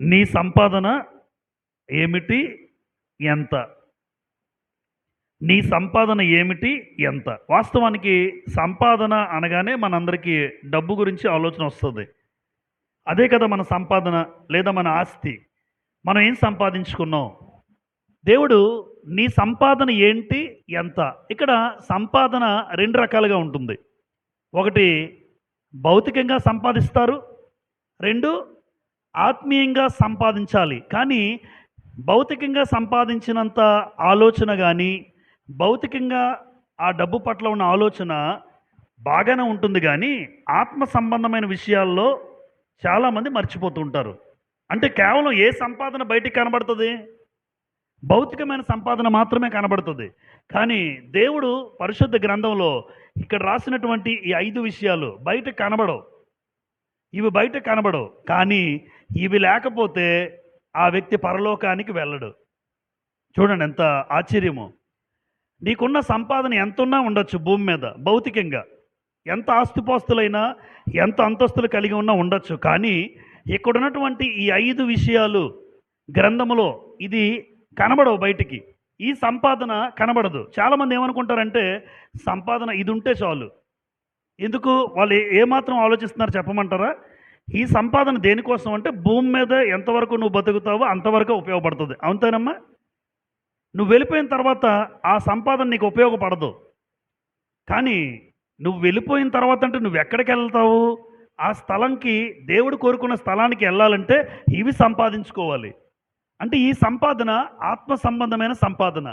నీ సంపాదన ఏమిటి? ఎంత? నీ సంపాదన ఏమిటి? ఎంత? వాస్తవానికి సంపాదన అనగానే మనందరికీ డబ్బు గురించి ఆలోచన వస్తది. అదే కదా మన సంపాదన లేదా మన ఆస్తి. మనం ఏం సంపాదించుకున్నాం? దేవుడు నీ సంపాదన ఏంటి? ఎంత? ఇక్కడ సంపాదన 2 రకాలుగా ఉంటుంది. ఒకటి భౌతికంగా సంపాదిస్తారు. 2 ఆత్మీయంగా సంపాదించాలి. కానీ భౌతికంగా సంపాదించినంత ఆలోచన గానీ, భౌతికంగా ఆ డబ్బు పట్ల ఉన్న ఆలోచన బాగానే ఉంటుంది గానీ, ఆత్మ సంబంధమైన విషయాల్లో చాలామంది మర్చిపోతూ ఉంటారు. అంటే కేవలం ఏ సంపాదన బయటికి కనబడుతది? భౌతికమైన సంపాదన మాత్రమే కనబడుతుంది. కానీ దేవుడు పరిశుద్ధ గ్రంథంలో ఇక్కడ రాసినటువంటి ఈ 5 విషయాలు బయటకు కనబడవు. ఇవి బయటకు కనబడవు. కానీ ఇవి లేకపోతే ఆ వ్యక్తి పరలోకానికి వెళ్ళడు. చూడండి ఎంత ఆశ్చర్యమో! నీకున్న సంపాదన ఎంతున్నా ఉండొచ్చు భూమి మీద భౌతికంగా. ఎంత ఆస్తిపాస్తులైనా, ఎంత అంతస్తులు కలిగి ఉన్నా ఉండొచ్చు. కానీ ఇక్కడున్నటువంటి ఈ 5 విషయాలు గ్రంథములో ఇది కనబడవు బయటికి. ఈ సంపాదన కనబడదు. చాలామంది ఏమనుకుంటారంటే సంపాదన ఇది ఉంటే చాలు. ఎందుకు వాళ్ళు ఏమాత్రం ఆలోచిస్తున్నారు చెప్పమంటారా? ఈ సంపాదన దేనికోసం అంటే భూమి మీద ఎంతవరకు నువ్వు బతుకుతావో అంతవరకు ఉపయోగపడుతుంది. అంతేనమ్మా? నువ్వు వెళ్ళిపోయిన తర్వాత ఆ సంపాదన నీకు ఉపయోగపడదు. కానీ నువ్వు వెళ్ళిపోయిన తర్వాత అంటే నువ్వు ఎక్కడికి వెళ్తావు? ఆ స్థలంకి దేవుడు కోరుకున్న స్థలానికి వెళ్ళాలంటే ఇవి సంపాదించుకోవాలి. అంటే ఈ సంపాదన ఆత్మ సంబంధమైన సంపాదన.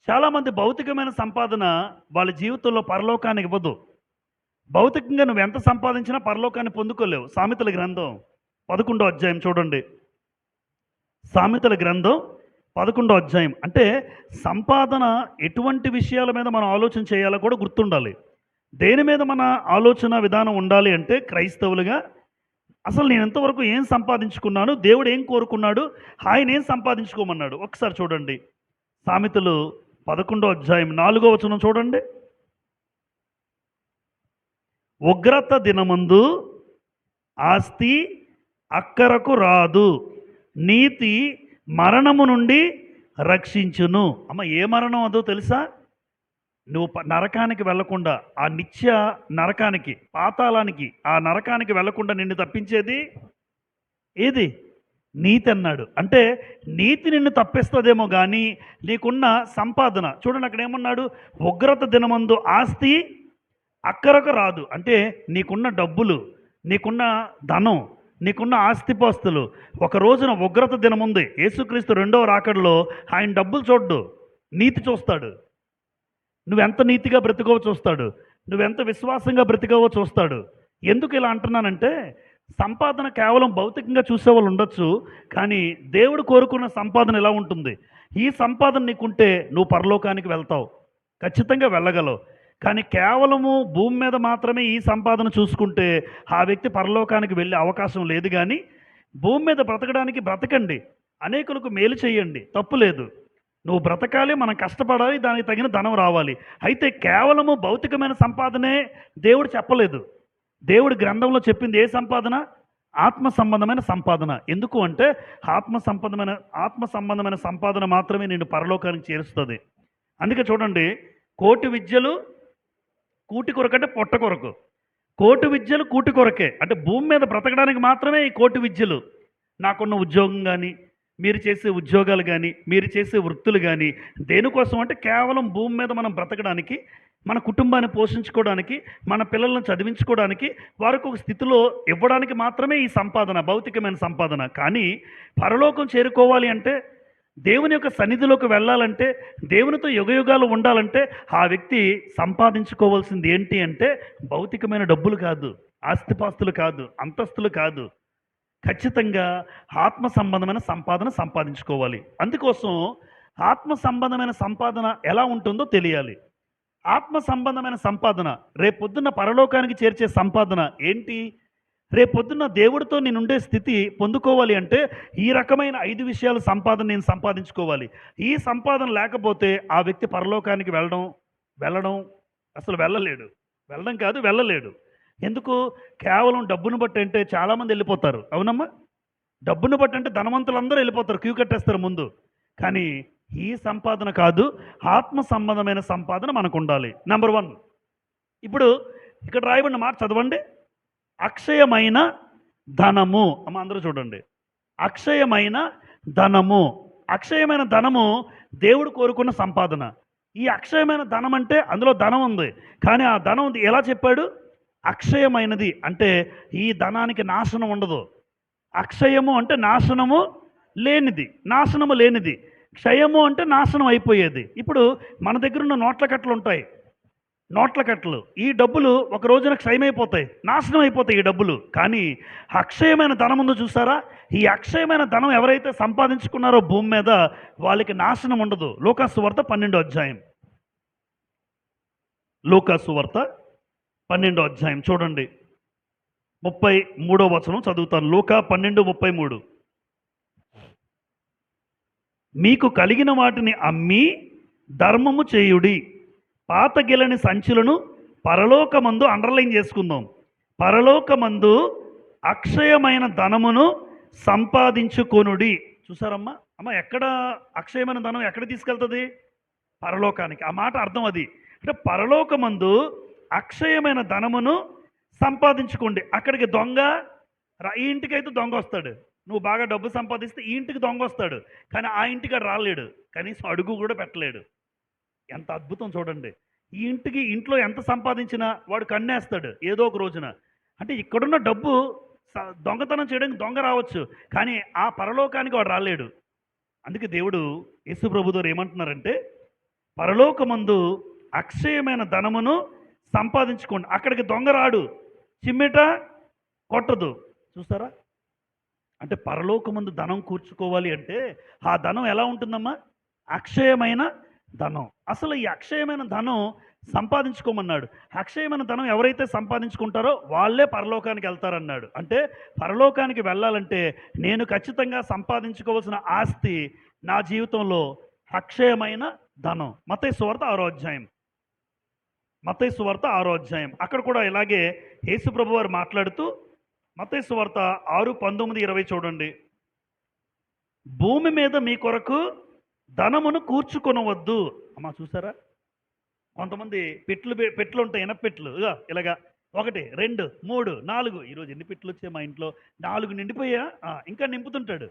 చాలామంది భౌతికమైన సంపాదన వాళ్ళ జీవితంలో పరలోకానికి ఇవ్వదు. భౌతికంగా నువ్వు ఎంత సంపాదించినా పరలోకాన్ని పొందుకోలేవు. సామెతల గ్రంథం 11వ అధ్యాయం చూడండి. సామెతల గ్రంథం 11వ అధ్యాయం. అంటే సంపాదన ఎటువంటి విషయాల మీద మనం ఆలోచన చేయాలో కూడా గుర్తుండాలి. దేని మీద మన ఆలోచన విధానం ఉండాలి అంటే క్రైస్తవులుగా అసలు నేను ఎంతవరకు ఏం సంపాదించుకున్నాను? దేవుడు ఏం కోరుకున్నాడు? ఆయన ఏం సంపాదించుకోమన్నాడు? ఒకసారి చూడండి. సామెతలు 11వ అధ్యాయం 4వ వచనం చూడండి. ఉగ్రత దినమందు ఆస్తి అక్కరకు రాదు, నీతి మరణము నుండి రక్షించును. అమ్మ ఏ మరణం అదో తెలుసా? నువ్వు నరకానికి వెళ్లకుండా, ఆ నిత్య నరకానికి, పాతాళానికి, ఆ నరకానికి వెళ్లకుండా నిన్ను తప్పించేది ఏది? నీతి అన్నాడు. అంటే నీతి నిన్ను తప్పిస్తుందేమో కానీ నీకున్న సంపాదన చూడండి అక్కడ ఏమన్నాడు? ఉగ్రత దినమందు ఆస్తి అక్కరకు రాదు. అంటే నీకున్న డబ్బులు, నీకున్న ధనం, నీకున్న ఆస్తిపాస్తులు ఒక రోజున ఉగ్రత దినం ఉంది. యేసుక్రీస్తు 2వ రాకడలో ఆయన డబ్బులు చూడ్డు, నీతి చూస్తాడు. నువ్వెంత నీతిగా బ్రతికోవో చూస్తాడు, నువ్వెంత విశ్వాసంగా బ్రతికోవో చూస్తాడు. ఎందుకు ఇలా అంటున్నానంటే సంపాదన కేవలం భౌతికంగా చూసేవాళ్ళు ఉండొచ్చు. కానీ దేవుడు కోరుకున్న సంపాదన ఎలా ఉంటుంది? ఈ సంపాదన నీకుంటే నువ్వు పరలోకానికి వెళ్తావు, ఖచ్చితంగా వెళ్ళగలవు. కానీ కేవలము భూమి మీద మాత్రమే ఈ సంపాదన చూసుకుంటే ఆ వ్యక్తి పరలోకానికి వెళ్ళే అవకాశం లేదు. కానీ భూమి మీద బ్రతకడానికి బ్రతకండి, అనేకులకు మేలు చేయండి, తప్పు లేదు. నువ్వు బ్రతకాలి, మనం కష్టపడాలి, దానికి తగిన ధనం రావాలి. అయితే కేవలము భౌతికమైన సంపాదనే దేవుడు చెప్పలేదు. దేవుడు గ్రంథంలో చెప్పింది ఏ సంపాదన? ఆత్మ సంబంధమైన సంపాదన. ఎందుకు అంటే ఆత్మ సంబంధమైన సంపాదన మాత్రమే నిన్ను పరలోకానికి చేరుస్తుంది. అందుకే చూడండి, కోటి విద్యలు కూటి కొరకు అంటే పొట్ట కొరకు, కోటి విద్యలు కూటి కొరకే. అంటే భూమి మీద బ్రతకడానికి మాత్రమే ఈ కోటి విద్యలు. నాకున్న ఉద్యోగం కానీ, మీరు చేసే ఉద్యోగాలు కానీ, మీరు చేసే వృత్తులు కానీ దేనికోసం అంటే కేవలం భూమి మీద మనం బ్రతకడానికి, మన కుటుంబాన్ని పోషించుకోవడానికి, మన పిల్లలను చదివించుకోవడానికి, వారికి ఒక స్థితిలో ఇవ్వడానికి మాత్రమే ఈ సంపాదన, భౌతికమైన సంపాదన. కానీ పరలోకం చేరుకోవాలి అంటే, దేవుని యొక్క సన్నిధిలోకి వెళ్ళాలంటే, దేవునితో యుగయుగాలు ఉండాలంటే ఆ వ్యక్తి సంపాదించుకోవాల్సింది ఏంటి అంటే భౌతికమైన డబ్బులు కాదు, ఆస్తిపాస్తులు కాదు, అంతస్తులు కాదు. ఖచ్చితంగా ఆత్మ సంబంధమైన సంపాదన సంపాదించుకోవాలి. అందుకోసం ఆత్మ సంబంధమైన సంపాదన ఎలా ఉంటుందో తెలియాలి. ఆత్మ సంబంధమైన సంపాదన రేపొద్దున్న పరలోకానికి చేర్చే సంపాదన ఏంటి? రేపొద్దున్న దేవుడితో నేనుండే స్థితి పొందుకోవాలి అంటే ఈ రకమైన 5 విషయాల సంపాదన నేను సంపాదించుకోవాలి. ఈ సంపాదన లేకపోతే ఆ వ్యక్తి పరలోకానికి వెళ్ళడం అసలు వెళ్ళలేడు. వెళ్ళడం కాదు, వెళ్ళలేడు. ఎందుకు? కేవలం డబ్బును బట్టి అంటే చాలామంది వెళ్ళిపోతారు. అవునమ్మా? డబ్బును బట్టి అంటే ధనవంతులందరూ వెళ్ళిపోతారు, క్యూ కట్టేస్తారు ముందు. కానీ ఈ సంపాదన కాదు, ఆత్మ సంబంధమైన సంపాదన మనకు ఉండాలి. నెంబర్ 1. ఇప్పుడు ఇక్కడ రాయబడిన మాట చదవండి. అక్షయమైన ధనము. అమ్మ అందరూ చూడండి. అక్షయమైన ధనము. అక్షయమైన ధనము దేవుడు కోరుకున్న సంపాదన. ఈ అక్షయమైన ధనం అంటే అందులో ధనం ఉంది. కానీ ఆ ధనం ఎలా చెప్పాడు? అక్షయమైనది అంటే ఈ ధనానికి నాశనం ఉండదు. అక్షయము అంటే నాశనము లేనిది. క్షయము అంటే నాశనం అయిపోయేది. ఇప్పుడు మన దగ్గర ఉన్న నోట్ల కట్టలు ఉంటాయి. నోట్ల కట్టలు, ఈ డబ్బులు ఒక రోజున క్షయమైపోతాయి, నాశనం అయిపోతాయి ఈ డబ్బులు. కానీ అక్షయమైన ధనం ఉందో చూసారా? ఈ అక్షయమైన ధనం ఎవరైతే సంపాదించుకున్నారో భూమి మీద, వాళ్ళకి నాశనం ఉండదు. లూకాసు వార్త 12వ అధ్యాయం. లూకాసు వార్త 12వ అధ్యాయం చూడండి, 33వ వచనం చదువుతాను. లూకా 12:33. మీకు కలిగిన వాటిని అమ్మి ధర్మము చేయుడి, పాతగిలని సంచులను పరలోకమందు, అండర్లైన్ చేసుకుందాం, పరలోకమందు అక్షయమైన ధనమును సంపాదించుకొనుడి. చూసారమ్మా? అమ్మ ఎక్కడ అక్షయమైన ధనం ఎక్కడ తీసుకెళ్తుంది? పరలోకానికి. ఆ మాట అర్థం అది. అంటే పరలోకమందు అక్షయమైన ధనమును సంపాదించుకోండి. అక్కడికి దొంగ ఈ ఇంటికైతే దొంగ వస్తాడు. నువ్వు బాగా డబ్బు సంపాదిస్తే ఈ ఇంటికి దొంగ వస్తాడు, కానీ ఆ ఇంటికి రాలేడు, కనీసం అడుగు కూడా పెట్టలేడు. ఎంత అద్భుతం చూడండి. ఈ ఇంట్లో ఎంత సంపాదించినా వాడు కన్నేస్తాడు ఏదో ఒక రోజున. అంటే ఇక్కడున్న డబ్బు దొంగతనం చేయడానికి దొంగ రావచ్చు, కానీ ఆ పరలోకానికి వాడు రాలేడు. అందుకే దేవుడు యేసు ప్రభువారు ఏమంటున్నారంటే, పరలోకమందు అక్షయమైన ధనమును సంపాదించుకోండి. అక్కడికి దొంగ రాడు, చిమ్మెట కొట్టదు. చూస్తారా? అంటే పరలోకమందు ధనం కూర్చుకోవాలి అంటే ఆ ధనం ఎలా ఉంటుందమ్మా? అక్షయమైన ధనం. అసలు ఈ అక్షయమైన ధనం సంపాదించుకోమన్నాడు. అక్షయమైన ధనం ఎవరైతే సంపాదించుకుంటారో వాళ్ళే పరలోకానికి వెళ్తారన్నాడు. అంటే పరలోకానికి వెళ్ళాలంటే నేను ఖచ్చితంగా సంపాదించుకోవాల్సిన ఆస్తి నా జీవితంలో అక్షయమైన ధనం. మత్తయి సువార్త 6వ అధ్యాయం. మత్తయి సువార్త 6వ అధ్యాయం. అక్కడ కూడా ఇలాగే యేసు ప్రభువారు మాట్లాడుతూ, మత్తయి సువార్త 6:19-20 చూడండి. భూమి మీద మీ కొరకు ధనమును కూర్చుకొనవద్దు. అమ్మా చూసారా? కొంతమంది పెట్లు ఉంటాయి, ఎనపెట్లు, ఇలాగా 1, 2, 3, 4. ఈరోజు ఎన్ని పెట్లు వచ్చాయి మా ఇంట్లో? 4 నిండిపోయా, ఇంకా నింపుతుంటాడు.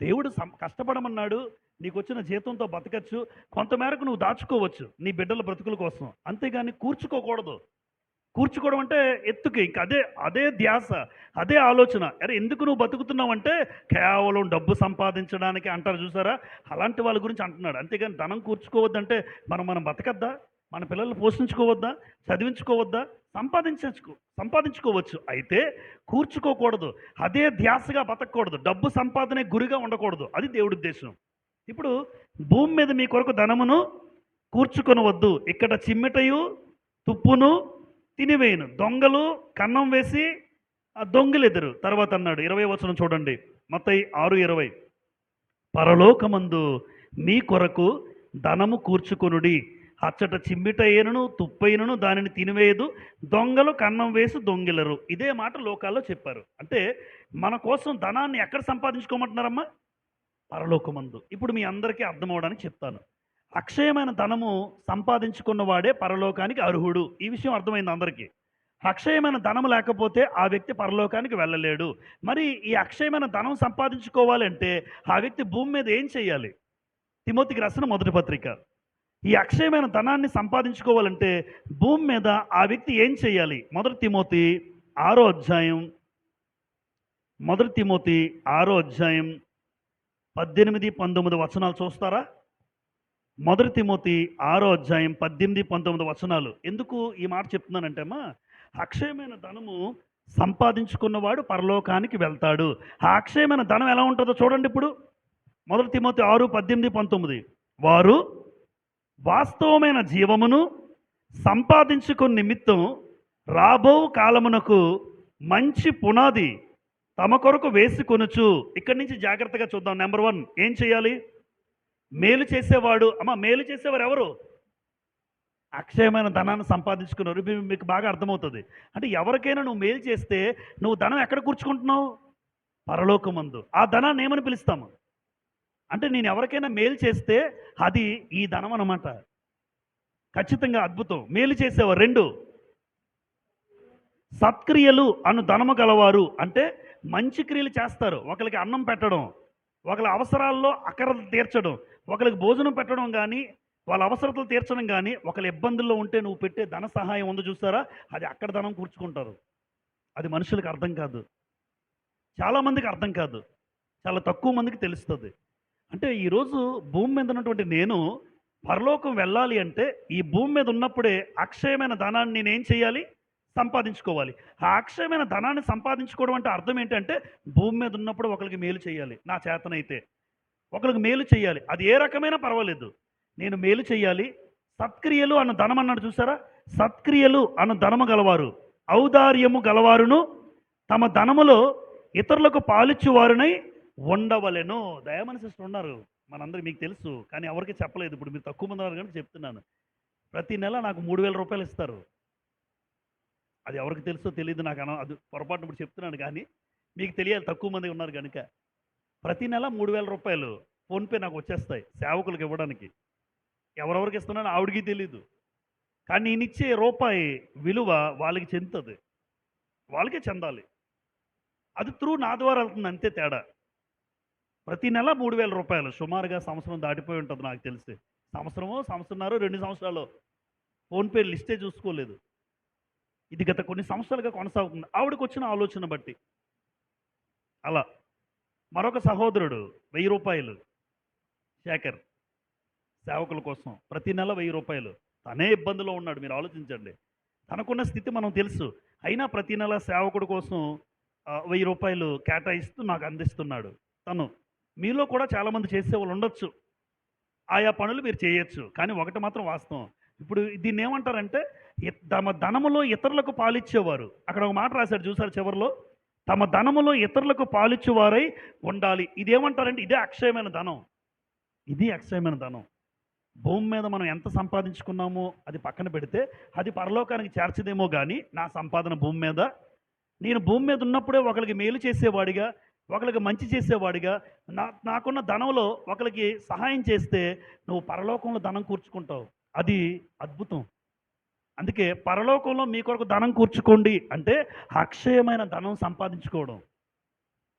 దేవుడు కష్టపడమన్నాడు, నీకు వచ్చిన జీతంతో బతకచ్చు, కొంతమేరకు నువ్వు దాచుకోవచ్చు నీ బిడ్డల బ్రతుకుల కోసం, అంతేగాని కూర్చుకోకూడదు. కూర్చుకోవడం అంటే ఎత్తుకి, ఇంక అదే ధ్యాస, అదే ఆలోచన. అరే ఎందుకు నువ్వు బతుకుతున్నావు అంటే కేవలం డబ్బు సంపాదించడానికి అంటారు చూసారా? అలాంటి వాళ్ళ గురించి అంటున్నాడు. అంతేగాని ధనం కూర్చుకోవద్దంటే మనం బతకద్దా? మన పిల్లల్ని పోషించుకోవద్దా? చదివించుకోవద్దా? సంపాదించుకోవచ్చు, అయితే కూర్చుకోకూడదు. అదే ధ్యాసగా బతకూడదు. డబ్బు సంపాదనే గురిగా ఉండకూడదు. అది దేవుడి ఉద్దేశం. ఇప్పుడు భూమి మీద మీ కొరకు ధనమును కూర్చుకొనవద్దు, ఇక్కడ చిమ్మెటయు తుప్పును తినివేయను, దొంగలు కన్నం వేసి దొంగిలెదరు. తర్వాత అన్నాడు 20వ వచనం చూడండి, మత్తయి 6:20. పరలోకమందు మీ కొరకు ధనము కూర్చుకొనుడి, అచ్చట చిమ్మిటైనను తుప్పైనను దానిని తినివేయదు, దొంగలు కన్నం వేసి దొంగిలరు. ఇదే మాట లోకాల్లో చెప్పారు. అంటే మన కోసం ధనాన్ని ఎక్కడ సంపాదించుకోమంటున్నారమ్మా? పరలోకమందు. ఇప్పుడు మీ అందరికీ అర్థం అవడానికి చెప్తాను. అక్షయమైన ధనము సంపాదించుకున్న వాడే పరలోకానికి అర్హుడు. ఈ విషయం అర్థమైంది అందరికీ. అక్షయమైన ధనం లేకపోతే ఆ వ్యక్తి పరలోకానికి వెళ్ళలేడు. మరి ఈ అక్షయమైన ధనం సంపాదించుకోవాలంటే ఆ వ్యక్తి భూమి మీద ఏం చేయాలి? తిమోతికి రాసిన మొదటి పత్రిక. ఈ అక్షయమైన ధనాన్ని సంపాదించుకోవాలంటే భూమి మీద ఆ వ్యక్తి ఏం చేయాలి? మొదటి తిమోతి 6వ అధ్యాయం. మొదటి తిమోతి 6వ అధ్యాయం 18, 19 వచనాలు చూస్తారా? మొదటి తిమోతి 6వ అధ్యాయం 18, 19 వచనాలు. ఎందుకు ఈ మాట చెప్తున్నానంటే అమ్మా, అక్షయమైన ధనము సంపాదించుకున్నవాడు పరలోకానికి వెళ్తాడు. ఆ అక్షయమైన ధనం ఎలా ఉంటుందో చూడండి. ఇప్పుడు మొదటి తిమోతి 6, 18, 19. వారు వాస్తవమైన జీవమును సంపాదించుకున్న నిమిత్తం రాబో కాలమునకు మంచి పునాది తమ కొరకు వేసుకొనుచు. ఇక్కడి నుంచి జాగ్రత్తగా చూద్దాం. నెంబర్ 1 ఏం చేయాలి? మేలు చేసేవాడు. అమ్మ మేలు చేసేవారు ఎవరు? అక్షయమైన ధనాన్ని సంపాదించుకున్నారు. మీకు బాగా అర్థమవుతుంది. అంటే ఎవరికైనా నువ్వు మేలు చేస్తే నువ్వు ధనం ఎక్కడ కూర్చుకుంటున్నావు? పరలోకమందు. ఆ ధనాన్ని ఏమని పిలుస్తాము? అంటే నేను ఎవరికైనా మేలు చేస్తే అది ఈ ధనం అన్నమాట. ఖచ్చితంగా అద్భుతం. మేలు చేసేవారు. 2 సత్క్రియలు అను ధనము గలవారు. అంటే మంచి క్రియలు చేస్తారు. ఒకళ్ళకి అన్నం పెట్టడం, ఒకళ్ళ అవసరాల్లో అక్కరలు తీర్చడం, ఒకళ్ళకి భోజనం పెట్టడం గానీ, వాళ్ళ అవసరతలు తీర్చడం గానీ, ఒకళ్ళ ఇబ్బందుల్లో ఉంటే నువ్వు పెట్టే ధన సహాయం ఉంది చూసారా? అది అక్కడ ధనం కూర్చుకుంటారు. అది మనుషులకు అర్థం కాదు. చాలా మందికి అర్థం కాదు. చాలా తక్కువ మందికి తెలుస్తది. అంటే ఈరోజు భూమి మీద ఉన్నటువంటి నేను పరలోకం వెళ్ళాలి అంటే ఈ భూమి మీద ఉన్నప్పుడే అక్షయమైన ధనాన్ని నేనేం చేయాలి? సంపాదించుకోవాలి. ఆ అక్షయమైన ధనాన్ని సంపాదించుకోవడం అంటే అర్థం ఏంటంటే భూమి మీద ఉన్నప్పుడు ఒకరికి మేలు చేయాలి. నా చేతనైతే ఒకరికి మేలు చేయాలి. అది ఏ రకమైనా పర్వాలేదు. నేను మేలు చేయాలి. సత్క్రియలు అన్న ధనం అన్నాడు చూసారా? సత్క్రియలు అన్న ధనము గలవారు, ఔదార్యము గలవారును తమ ధనములో ఇతరులకు పాలిచ్చువారునై ఉండవలెను. దయామని సిస్టర్ ఉన్నారు మనందరికి, మీకు తెలుసు, కానీ ఎవరికి చెప్పలేదు. ఇప్పుడు మీరు తక్కువ మంది ఉన్నారు కానీ చెప్తున్నాను. ప్రతి నెల నాకు 3,000 రూపాయలు ఇస్తారు. అది ఎవరికి తెలుసో తెలియదు నాకు, అది పొరపాటున ఇప్పుడు చెప్తున్నాను కానీ మీకు తెలియాలి, తక్కువ మంది ఉన్నారు కనుక. ప్రతి నెల 3,000 రూపాయలు ఫోన్పే నాకు వచ్చేస్తాయి సేవకులకు ఇవ్వడానికి. ఎవరెవరికి ఇస్తున్నానో ఆవిడికి తెలీదు. కానీ నేను ఇచ్చే రూపాయి విలువ వాళ్ళకి చెందుతుంది, వాళ్ళకే చెందాలి. అది త్రూ నా ద్వారా వెళ్తుంది, అంతే తేడా. ప్రతి నెల 3,000 రూపాయలు సుమారుగా సంవత్సరం దాటిపోయి ఉంటుంది నాకు తెలిసి. సంవత్సరన్నర 2 సంవత్సరాలు ఫోన్పే లిస్టే చూసుకోలేదు. ఇది గత కొన్ని సంవత్సరాలుగా కొనసాగుతుంది ఆవిడకి వచ్చిన ఆలోచన బట్టి. అలా మరొక సహోదరుడు 1000 రూపాయలు, శేఖర్, సేవకుల కోసం ప్రతి నెల 1000 రూపాయలు. తనే ఇబ్బందిలో ఉన్నాడు, మీరు ఆలోచించండి. తనకున్న స్థితి మనం తెలుసు, అయినా ప్రతి నెల సేవకుడి కోసం 1000 రూపాయలు కేటాయిస్తూ నాకు అందిస్తున్నాడు తను. మీలో కూడా చాలామంది చేసేవాళ్ళు ఉండొచ్చు, ఆయా పనులు మీరు చేయొచ్చు. కానీ ఒకటి మాత్రం వాస్తవం, ఇప్పుడు దీన్ని ఏమంటారంటే తమ ధనములో ఇతరులకు పాలిచ్చేవారు. అక్కడ ఒక మాట రాశాడు చూసారు చివరిలో, తమ ధనములో ఇతరులకు పాలిచ్చేవారై ఉండాలి. ఇదేమంటారంటే ఇదే అక్షయమైన ధనం. ఇది అక్షయమైన ధనం. భూమి మీద మనం ఎంత సంపాదించుకున్నామో అది పక్కన పెడితే అది పరలోకానికి చేర్చదేమో కానీ నా సంపాదన భూమి మీద, నేను భూమి మీద ఉన్నప్పుడే ఒకరికి మేలు చేసేవాడిగా, ఒకరికి మంచి చేసేవాడిగా, నాకున్న ధనంలో ఒకరికి సహాయం చేస్తే నువ్వు పరలోకంలో ధనం కూర్చుకుంటావు. అది అద్భుతం. అందుకే పరలోకంలో మీ కొరకు ధనం కూర్చుకోండి అంటే అక్షయమైన ధనం సంపాదించుకోవడం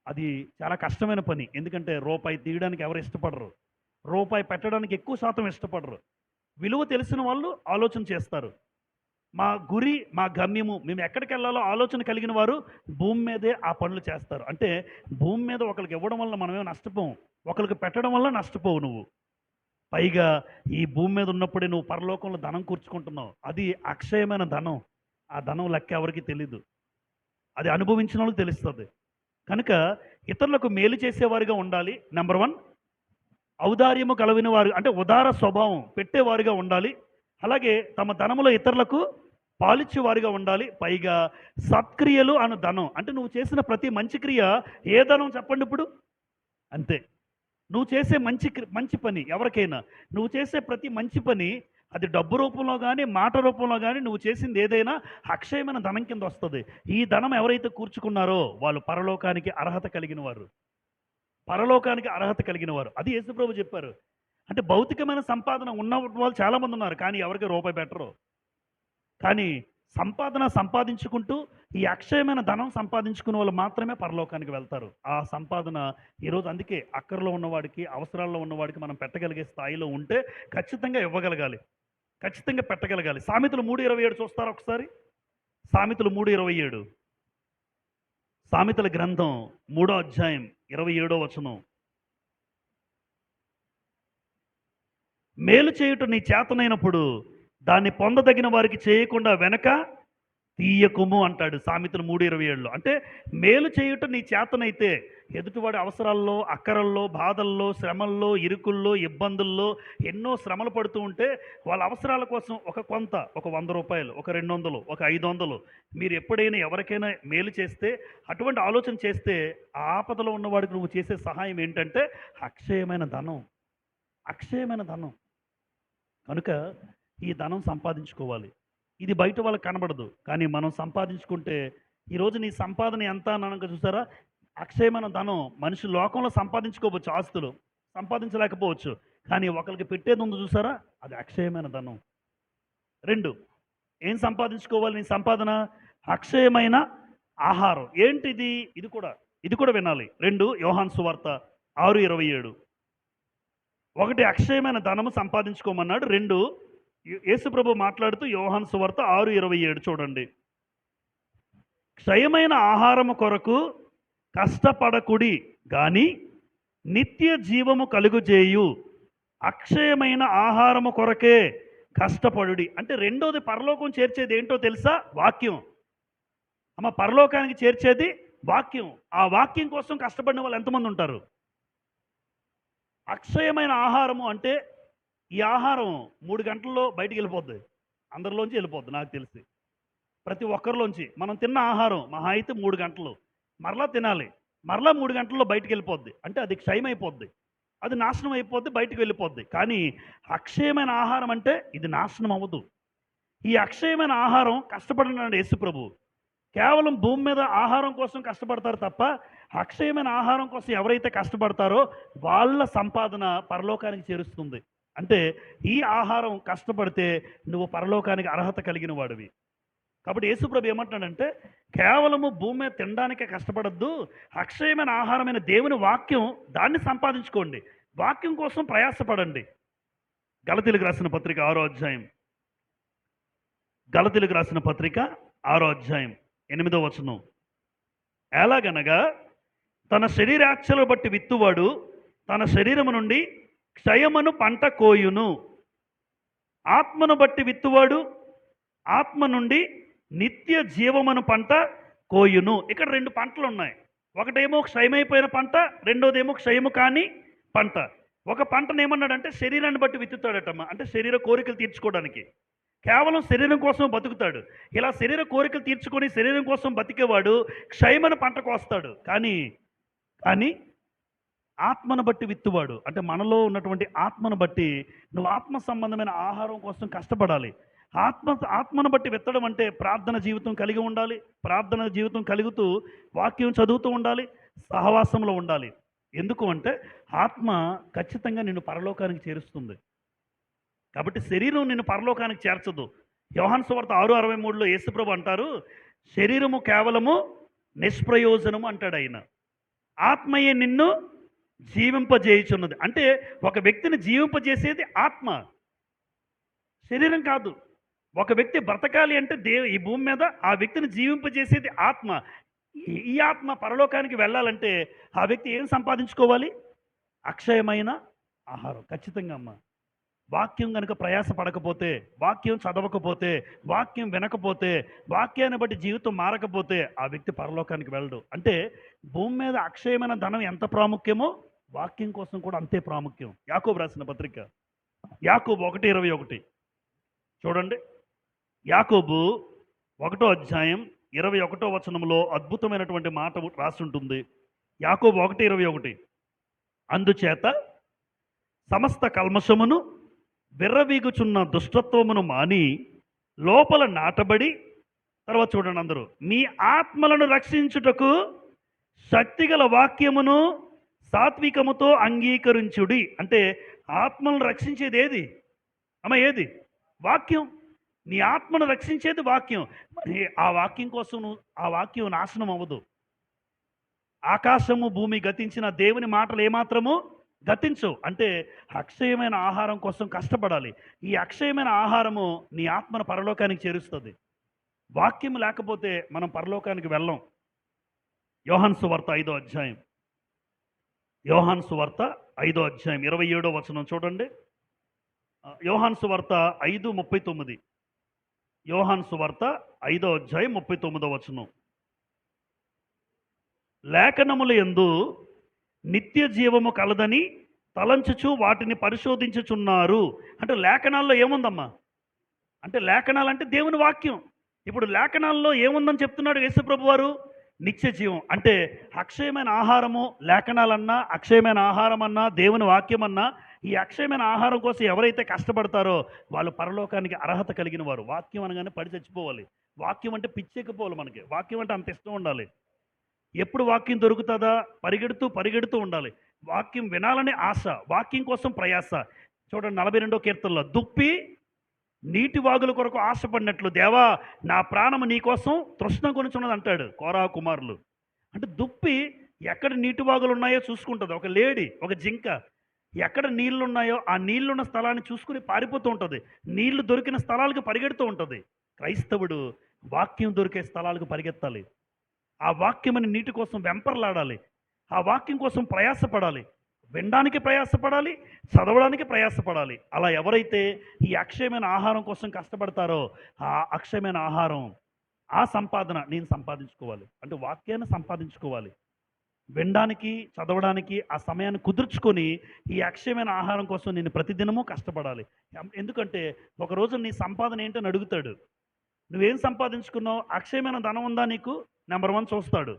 అది చాలా కష్టమైన పని. ఎందుకంటే రూపాయి తీయడానికి ఎవరు ఇష్టపడరు, రూపాయి పెట్టడానికి ఎక్కువ శాతం ఇష్టపడరు. విలువ తెలిసిన వాళ్ళు ఆలోచన చేస్తారు. మా గురి, మా గమ్యము, మేము ఎక్కడికి వెళ్ళాలో ఆలోచన కలిగిన వారు భూమి మీదే ఆ పనులు చేస్తారు. అంటే భూమి మీద ఒకరికి ఇవ్వడం వల్ల మనమేమో నష్టపోవు, ఒకరికి పెట్టడం వల్ల నష్టపోవు నువ్వు. పైగా ఈ భూమి మీద ఉన్నప్పుడే నువ్వు పరలోకంలో ధనం కూర్చుకుంటున్నావు. అది అక్షయమైన ధనం. ఆ ధనం లెక్క ఎవరికి తెలీదు, అది అనుభవించిన వాళ్ళకి తెలుస్తుంది. కనుక ఇతరులకు మేలు చేసేవారిగా ఉండాలి. నెంబర్ 1, ఔదార్యము కలవిన వారు అంటే ఉదార స్వభావం పెట్టేవారిగా ఉండాలి. అలాగే తమ ధనములో ఇతరులకు పాలిచ్చేవారిగా ఉండాలి. పైగా సత్క్రియలు అను ధనం అంటే నువ్వు చేసిన ప్రతి మంచి క్రియ ఏ ధనం చెప్పండి ఇప్పుడు? అంతే. నువ్వు చేసే మంచి పని ఎవరికైనా, నువ్వు చేసే ప్రతి మంచి పని అది డబ్బు రూపంలో కానీ మాట రూపంలో కానీ నువ్వు చేసింది ఏదైనా అక్షయమైన ధనం కింద వస్తుంది. ఈ ధనం ఎవరైతే కూర్చుకున్నారో వాళ్ళు పరలోకానికి అర్హత కలిగిన వారు, పరలోకానికి అర్హత కలిగిన వారు. అది యేసుప్రభు చెప్పారు. అంటే భౌతికమైన సంపాదన ఉన్న వాళ్ళు చాలామంది ఉన్నారు, కానీ ఎవరికి రూపాయి పెట్టరు. కానీ సంపాదించుకుంటూ ఈ అక్షయమైన ధనం సంపాదించుకునే వాళ్ళు మాత్రమే పరలోకానికి వెళ్తారు. ఆ సంపాదన ఈరోజు అందుకే అక్కరలో ఉన్నవాడికి, అవసరాల్లో ఉన్నవాడికి మనం పెట్టగలిగే స్థాయిలో ఉంటే ఖచ్చితంగా ఇవ్వగలగాలి, ఖచ్చితంగా పెట్టగలగాలి. సామెతలు 3:27 చూస్తారా ఒకసారి? సామెతలు 3:27, సామెతల గ్రంథం 3వ అధ్యాయం 27వ వచనం. మేలు చేయుట నీ చేతనైనప్పుడు దాన్ని పొందదగిన వారికి చేయకుండా వెనక తీయకుము అంటాడు సామెతలు 3:27లో. అంటే మేలు చేయుట నీ చేతనైతే ఎదుటివాడి అవసరాల్లో, అక్కరల్లో, బాధల్లో, శ్రమల్లో, ఇరుకుల్లో, ఇబ్బందుల్లో ఎన్నో శ్రమలు పడుతూ ఉంటే వాళ్ళ అవసరాల కోసం ఒక 100 రూపాయలు, ఒక 200, ఒక 500 మీరు ఎప్పుడైనా ఎవరికైనా మేలు చేస్తే, అటువంటి ఆలోచన చేస్తే ఆ ఆపదలో ఉన్నవాడికి నువ్వు చేసే సహాయం ఏంటంటే అక్షయమైన ధనం, అక్షయమైన ధనం. కనుక ఈ ధనం సంపాదించుకోవాలి. ఇది బయట వాళ్ళకి కనబడదు, కానీ మనం సంపాదించుకుంటే ఈరోజు నీ సంపాదన ఎంత అని చూసారా? అక్షయమైన ధనం మనిషి లోకంలో సంపాదించుకోవచ్చు, ఆస్తులు సంపాదించలేకపోవచ్చు, కానీ ఒకరికి పెట్టేది ఉంది చూసారా, అది అక్షయమైన ధనం. రెండు, ఏం సంపాదించుకోవాలి నీ సంపాదన? అక్షయమైన ఆహారం. ఏంటిది? ఇది కూడా వినాలి. 2 యోహాను సువార్త 6:27. ఒకటి అక్షయమైన ధనము సంపాదించుకోమన్నాడు. 2 యేసుప్రభు మాట్లాడుతూ యోహాను సువార్త 6:27 చూడండి. క్షయమైన ఆహారము కొరకు కష్టపడకుడి గాని నిత్య జీవము కలుగుజేయు అక్షయమైన ఆహారము కొరకే కష్టపడుడి. అంటే రెండోది పరలోకం చేర్చేది ఏంటో తెలుసా? వాక్యం. అమ్మ, పరలోకానికి చేర్చేది వాక్యం. ఆ వాక్యం కోసం కష్టపడిన వాళ్ళు ఎంతమంది ఉంటారు? అక్షయమైన ఆహారము అంటే ఈ ఆహారం 3 గంటల్లో బయటికి వెళ్ళిపోద్ది, అందరిలోంచి వెళ్ళిపోద్ది. నాకు తెలిసి ప్రతి ఒక్కరిలోంచి మనం తిన్న ఆహారం మహా అయితే 3 గంటలు, మరలా తినాలి, మరలా 3 గంటల్లో బయటికి వెళ్ళిపోద్ది. అంటే అది క్షయమైపోద్ది, అది నాశనం అయిపోద్ది, బయటికి వెళ్ళిపోద్ది. కానీ అక్షయమైన ఆహారం అంటే ఇది నాశనం అవ్వదు. ఈ అక్షయమైన ఆహారం కష్టపడినాడు యేసుప్రభు. కేవలం భూమి మీద ఆహారం కోసం కష్టపడతారు తప్ప అక్షయమైన ఆహారం కోసం ఎవరైతే కష్టపడతారో వాళ్ళ సంపాదన పరలోకానికి చేరుస్తుంది. అంటే ఈ ఆహారం కష్టపడితే నువ్వు పరలోకానికి అర్హత కలిగిన వాడివి. కాబట్టి యేసుప్రభు ఏమంటున్నాడంటే కేవలము భూమి మీద తినడానికే కష్టపడద్దు, అక్షయమైన ఆహారమైన దేవుని వాక్యం, దాన్ని సంపాదించుకోండి, వాక్యం కోసం ప్రయాసపడండి. గలతీలకు రాసిన పత్రిక 6వ అధ్యాయం, గలతీలకు రాసిన పత్రిక 6వ అధ్యాయం 8వ వచనం. ఎలాగనగా తన శరీరాక్షలు బట్టి విత్తువాడు తన శరీరము నుండి క్షయమును పంట కోయును, ఆత్మను బట్టి విత్తువాడు ఆత్మ నుండి నిత్య జీవమును పంట కోయును. ఇక్కడ 2 పంటలు ఉన్నాయి. ఒకటేమో క్షయమైపోయిన పంట, రెండోదేమో క్షయము కాని పంట. ఒక పంటను ఏమన్నాడంటే శరీరాన్ని బట్టి విత్తుతాడటమ్మా, అంటే శరీర కోరికలు తీర్చుకోవడానికి. కేవలం శరీరం కోసం బతుకుతాడు. ఇలా శరీర కోరికలు తీర్చుకొని శరీరం కోసం బతికేవాడు క్షయమైన పంట కోస్తాడు. కానీ ఆత్మను బట్టి విత్తువాడు, అంటే మనలో ఉన్నటువంటి ఆత్మను బట్టి నువ్వు ఆత్మ సంబంధమైన ఆహారం కోసం కష్టపడాలి. ఆత్మను బట్టి విత్తడం అంటే ప్రార్థన జీవితం కలిగి ఉండాలి, ప్రార్థన జీవితం కలుగుతూ వాక్యం చదువుతూ ఉండాలి, సహవాసంలో ఉండాలి. ఎందుకు అంటే ఆత్మ ఖచ్చితంగా నిన్ను పరలోకానికి చేరుస్తుంది. కాబట్టి శరీరం నిన్ను పరలోకానికి చేర్చదు. యోహాను సువార్త 6:63లో యేసుప్రభు అంటారు, శరీరము కేవలము నిష్ప్రయోజనము అంటాడు ఆయన, ఆత్మయే నిన్ను జీవింపజేయుచున్నది. అంటే ఒక వ్యక్తిని జీవింపజేసేది ఆత్మ, శరీరం కాదు. ఒక వ్యక్తి బ్రతకాలి అంటే ఈ భూమి మీద ఆ వ్యక్తిని జీవింపజేసేది ఆత్మ. ఈ ఆత్మ పరలోకానికి వెళ్ళాలంటే ఆ వ్యక్తి ఏం సంపాదించుకోవాలి? అక్షయమైన ఆహారం. ఖచ్చితంగా అమ్మ, వాక్యం కనుక ప్రయాస పడకపోతే, వాక్యం చదవకపోతే, వాక్యం వినకపోతే, వాక్యాన్ని బట్టి జీవితం మారకపోతే ఆ వ్యక్తి పరలోకానికి వెళ్ళడు. అంటే భూమి మీద అక్షయమైన ధనం ఎంత ప్రాముఖ్యమో వాక్యం కోసం కూడా అంతే ప్రాముఖ్యం. యాకోబు రాసిన పత్రిక, యాకోబు 1:21 చూడండి. యాకోబు 1వ అధ్యాయం 21వ వచనంలో అద్భుతమైనటువంటి మాట రాసి ఉంటుంది. యాకోబు 1:21, అందుచేత సమస్త కల్మషమును విర్రవీగుచున్న దుష్టత్వమును మాని లోపల నాటబడి, తర్వాత చూడండి అందరూ, మీ ఆత్మలను రక్షించుటకు శక్తిగల వాక్యమును సాత్వికముతో అంగీకరించుడి. అంటే ఆత్మలను రక్షించేది ఏది అమ్మ? ఏది? వాక్యం. నీ ఆత్మను రక్షించేది వాక్యం. మరి ఆ వాక్యం కోసం ఆ వాక్యం నాశనం అవ్వదు. ఆకాశము భూమి గతించిన దేవుని మాటలు ఏమాత్రము గతించవు. అంటే అక్షయమైన ఆహారం కోసం కష్టపడాలి. ఈ అక్షయమైన ఆహారము నీ ఆత్మను పరలోకానికి చేరుస్తుంది. వాక్యం లేకపోతే మనం పరలోకానికి వెళ్ళం. యోహాను సువార్త 5వ అధ్యాయం, యోహాను సువార్త 5వ అధ్యాయం 27వ వచనం చూడండి. యోహాను సువార్త 5:39, యోహాను సువార్త 5వ అధ్యాయం 39వ వచనం. లేఖనముల యందు నిత్య జీవము కలదని తలంచుచు వాటిని పరిశోధించుచున్నారు. అంటే లేఖనాల్లో ఏముందమ్మా? అంటే లేఖనాలు అంటే దేవుని వాక్యం. ఇప్పుడు లేఖనాల్లో ఏముందని చెప్తున్నాడు యేసుప్రభు వారు? నిత్య జీవం. అంటే అక్షయమైన ఆహారము, లేఖనాలన్నా అక్షయమైన ఆహారం అన్నా దేవుని వాక్యం అన్నా, ఈ అక్షయమైన ఆహారం కోసం ఎవరైతే కష్టపడతారో వాళ్ళు పరలోకానికి అర్హత కలిగిన వారు. వాక్యం అనగానే పడి చచ్చిపోవాలి. వాక్యం అంటే పిచ్చెక్కిపోవాలి మనకి. వాక్యం అంటే అంత ఇష్టం ఉండాలి. ఎప్పుడు వాక్యం దొరుకుతుందా? పరిగెడుతూ పరిగెడుతూ ఉండాలి. వాక్యం వినాలనే ఆశ, వాక్యం కోసం ప్రయాస. చూడండి 42వ కీర్తనలో, దుప్పి నీటి వాగుల కొరకు ఆశపడినట్లు దేవా నా ప్రాణము నీ కోసం తృష్ణ కొనుచున్నది అంటాడు కోరా కుమారులు. అంటే దుప్పి ఎక్కడ నీటి వాగులు ఉన్నాయో చూసుకుంటుంది. ఒక లేడి, ఒక జింక ఎక్కడ నీళ్లు ఉన్నాయో ఆ నీళ్లున్న స్థలాన్ని చూసుకుని పారిపోతూ ఉంటుంది. నీళ్లు దొరికిన స్థలాలకు పరిగెడుతూ ఉంటుంది. క్రైస్తవుడు వాక్యం దొరికే స్థలాలకు పరిగెత్తాలి. ఆ వాక్యమని నీటి కోసం వెంపర్లాడాలి. ఆ వాక్యం కోసం ప్రయాసపడాలి. వినడానికి ప్రయాసపడాలి, చదవడానికి ప్రయాసపడాలి. అలా ఎవరైతే ఈ అక్షయమైన ఆహారం కోసం కష్టపడతారో ఆ అక్షయమైన ఆహారం, ఆ సంపాదన నేను సంపాదించుకోవాలి. అంటే వాక్యాన్ని సంపాదించుకోవాలి. వినడానికి, చదవడానికి ఆ సమయాన్ని కుదుర్చుకొని ఈ అక్షయమైన ఆహారం కోసం నేను ప్రతిదినము కష్టపడాలి. ఎందుకంటే ఒకరోజు నీ సంపాదన ఏంటని అడుగుతాడు. నువ్వేం సంపాదించుకున్నావు? అక్షయమైన ధనం ఉందా నీకు? నెంబర్ 1 చూస్తాడు.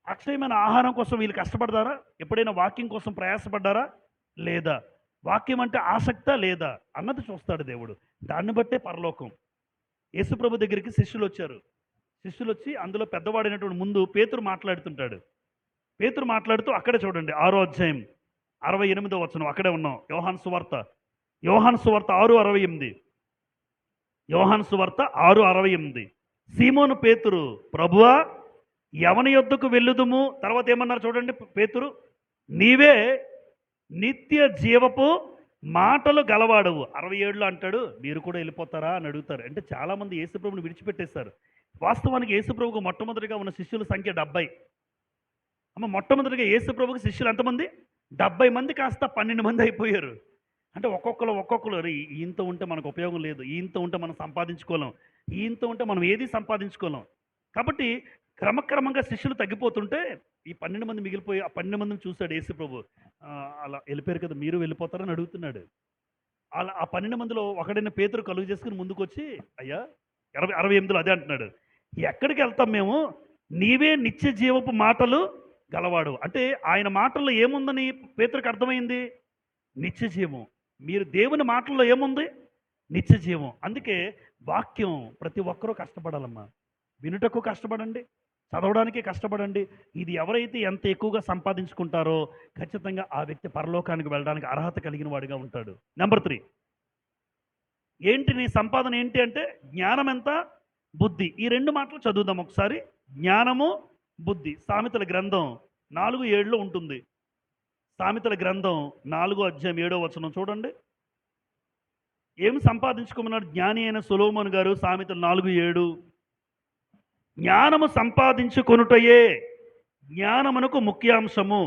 అక్షయమైన ఆహారం కోసం వీళ్ళు కష్టపడతారా? ఎప్పుడైనా వాక్యం కోసం ప్రయాసపడ్డారా? లేదా? వాక్యం అంటే ఆసక్తా లేదా అన్నది చూస్తాడు దేవుడు. దాన్ని బట్టే పరలోకం. యేసుప్రభు దగ్గరికి శిష్యులు వచ్చారు. శిష్యులు వచ్చి అందులో పెద్దవాడైనటువంటి ముందు పేతురు మాట్లాడుతుంటాడు. పేతురు మాట్లాడుతూ అక్కడే చూడండి 6వ అధ్యాయం 68వ వచనం, అక్కడే ఉన్నాం. యోహాను సువార్త 6:68. యోహాను సువార్త 6:68. సీమోను పేతురు, ప్రభువా ఎవని యొద్దకు వెళ్ళుదుము? తర్వాత ఏమన్నారు చూడండి పేతురు, నీవే నిత్య జీవపు మాటలు గలవాడవు. 67లో అంటాడు, మీరు కూడా వెళ్ళిపోతారా అని అడుగుతారు. అంటే చాలామంది యేసుప్రభుని విడిచిపెట్టేశారు. వాస్తవానికి యేసుప్రభుకు మొట్టమొదటిగా ఉన్న శిష్యుల సంఖ్య 70. మొట్టమొదటిగా యేసుప్రభుకి శిష్యులు ఎంతమంది? 70 మంది కాస్త 12 మంది అయిపోయారు. అంటే ఒక్కొక్కరు ఈయంతో ఉంటే మనకు ఉపయోగం లేదు, ఈయంతో ఉంటే మనం సంపాదించుకోలేం, ఈయంతో ఉంటే మనం ఏది సంపాదించుకోలేం. కాబట్టి క్రమక్రమంగా శిష్యులు తగ్గిపోతుంటే ఈ 12 మంది మిగిలిపోయి ఆ 12 మందిని చూశాడు యేసుప్రభు. అలా వెళ్ళిపోయారు కదా, మీరు వెళ్ళిపోతారని అడుగుతున్నాడు. అలా ఆ 12 మందిలో ఒకడైన పేతురు కలుగు చేసుకుని ముందుకు వచ్చి, అయ్యా 68లో అదే అంటున్నాడు, ఎక్కడికి వెళ్తాం మేము? నీవే నిత్య జీవపు మాటలు గలవాడు. అంటే ఆయన మాటల్లో ఏముందని పేతురుకి అర్థమైంది? నిత్య జీవం. మీరు దేవుని మాటల్లో ఏముంది? నిత్య జీవం. అందుకే వాక్యం ప్రతి ఒక్కరూ కష్టపడాలమ్మా. వినుటకు కష్టపడండి, చదవడానికి కష్టపడండి. ఇది ఎవరైతే ఎంత ఎక్కువగా సంపాదించుకుంటారో ఖచ్చితంగా ఆ వ్యక్తి పరలోకానికి వెళ్ళడానికి అర్హత కలిగిన వాడిగా ఉంటాడు. నెంబర్ 3, ఏంటి నీ సంపాదన ఏంటి అంటే జ్ఞానం ఎంత, బుద్ధి. ఈ 2 మాటలు చదువుదాం ఒకసారి. జ్ఞానము, బుద్ధి. సామెతల గ్రంథం 4:7లో ఉంటుంది. సామెతల గ్రంథం 4వ అధ్యాయం 7వ వచనం చూడండి. ఏం సంపాదించుకోమన్నాడు జ్ఞాని అయిన సొలొమోను గారు? సామెతలు 4:7, జ్ఞానము సంపాదించుకొనుటయే జ్ఞానమునకు ముఖ్యాంశము,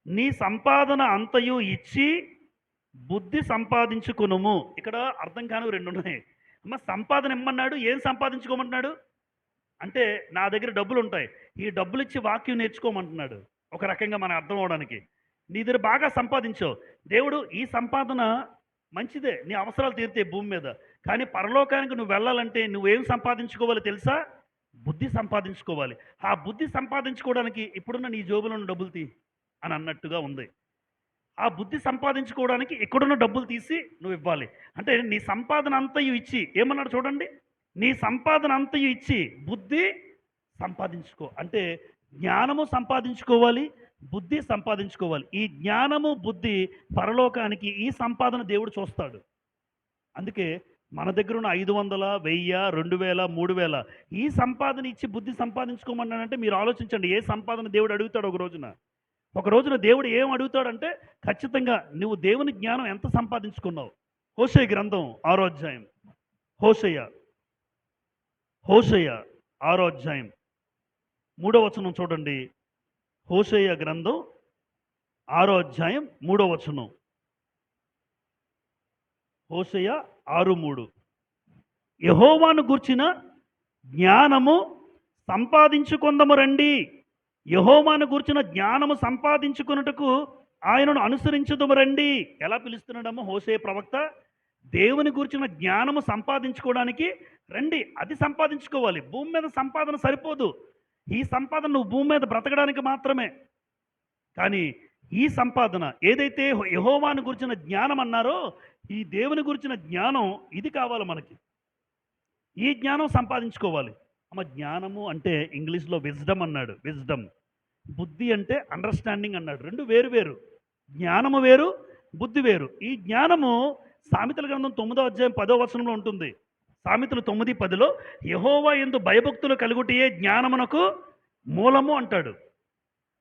నీ సంపాదన అంతయు ఇచ్చి బుద్ధి సంపాదించుకొనుము. ఇక్కడ అర్థం కానివి 2 ఉన్నాయి. అమ్మ సంపాదన ఇమ్మన్నాడు, ఏం సంపాదించుకోమంటున్నాడు అంటే నా దగ్గర డబ్బులు ఉంటాయి, ఈ డబ్బులు ఇచ్చి వాక్యం నేర్చుకోమంటున్నాడు. ఒక రకంగా మన అర్థం అవడానికి, నీ దగ్గర బాగా సంపాదించావు, దేవుడు ఈ సంపాదన మంచిదే, నీ అవసరాలు తీరితే భూమి మీద, కానీ పరలోకానికి నువ్వు వెళ్ళాలంటే నువ్వేం సంపాదించుకోవాలి తెలుసా? బుద్ధి సంపాదించుకోవాలి. ఆ బుద్ధి సంపాదించుకోవడానికి ఇప్పుడున్న నీ జోబులో ఉన్న డబ్బులు తీ అని అన్నట్టుగా ఉంది. ఆ బుద్ధి సంపాదించుకోవడానికి ఇక్కడున్న డబ్బులు తీసి నువ్వు ఇవ్వాలి. అంటే నీ సంపాదన అంతయు ఇచ్చి, ఏమన్నాడు చూడండి, నీ సంపాదన అంతయు ఇచ్చి బుద్ధి సంపాదించుకో. అంటే జ్ఞానము సంపాదించుకోవాలి, బుద్ధి సంపాదించుకోవాలి. ఈ జ్ఞానము బుద్ధి పరలోకానికి ఈ సంపాదన దేవుడు చూస్తాడు. అందుకే మన దగ్గర ఉన్న 500, 1000, 2000, 3000 ఈ సంపాదన ఇచ్చి బుద్ధి సంపాదించుకోమన్నాడంటే మీరు ఆలోచించండి, ఏ సంపాదన దేవుడు అడుగుతాడు ఒక రోజున దేవుడు ఏం అడుగుతాడంటే ఖచ్చితంగా నువ్వు దేవుని జ్ఞానం ఎంత సంపాదించుకున్నావు. హోషేయ గ్రంథం 6వ అధ్యాయం, హోషేయ 6వ అధ్యాయం 3వ వచనం చూడండి. హోషేయ గ్రంథం 6వ అధ్యాయం 3వ వచనం. హోషేయ 6:3, యెహోవాను గూర్చిన జ్ఞానము సంపాదించుకొందము రండి. యెహోవాను గూర్చిన జ్ఞానము సంపాదించుకొనుటకు ఆయనను అనుసరించుదము రండి. ఎలా పిలుస్తున్నాడమ్మో హోషేయ ప్రవక్త? దేవుని గూర్చిన జ్ఞానము సంపాదించుకోవడానికి రండి. అది సంపాదించుకోవాలి. భూమి మీద సంపాదన సరిపోదు. ఈ సంపాదన నువ్వు భూమి మీద బ్రతకడానికి మాత్రమే. కానీ ఈ సంపాదన ఏదైతే యెహోవాను గురించిన జ్ఞానం అన్నారో, ఈ దేవుని గురించిన జ్ఞానం ఇది కావాలి మనకి. ఈ జ్ఞానం సంపాదించుకోవాలి. జ్ఞానము అంటే ఇంగ్లీష్‌లో విజ్డమ్ అన్నాడు. విజ్డమ్. బుద్ధి అంటే అండర్‌స్టాండింగ్ అన్నాడు. 2 వేరు వేరు. జ్ఞానము వేరు, బుద్ధి వేరు. ఈ జ్ఞానము సామెతల గ్రంథం 9వ అధ్యాయం 10వ వచనంలో ఉంటుంది. సామెతలు 9, 10లో యెహోవా యందు భయభక్తులు కలుగుటయే జ్ఞానమునకు మూలము అంటాడు.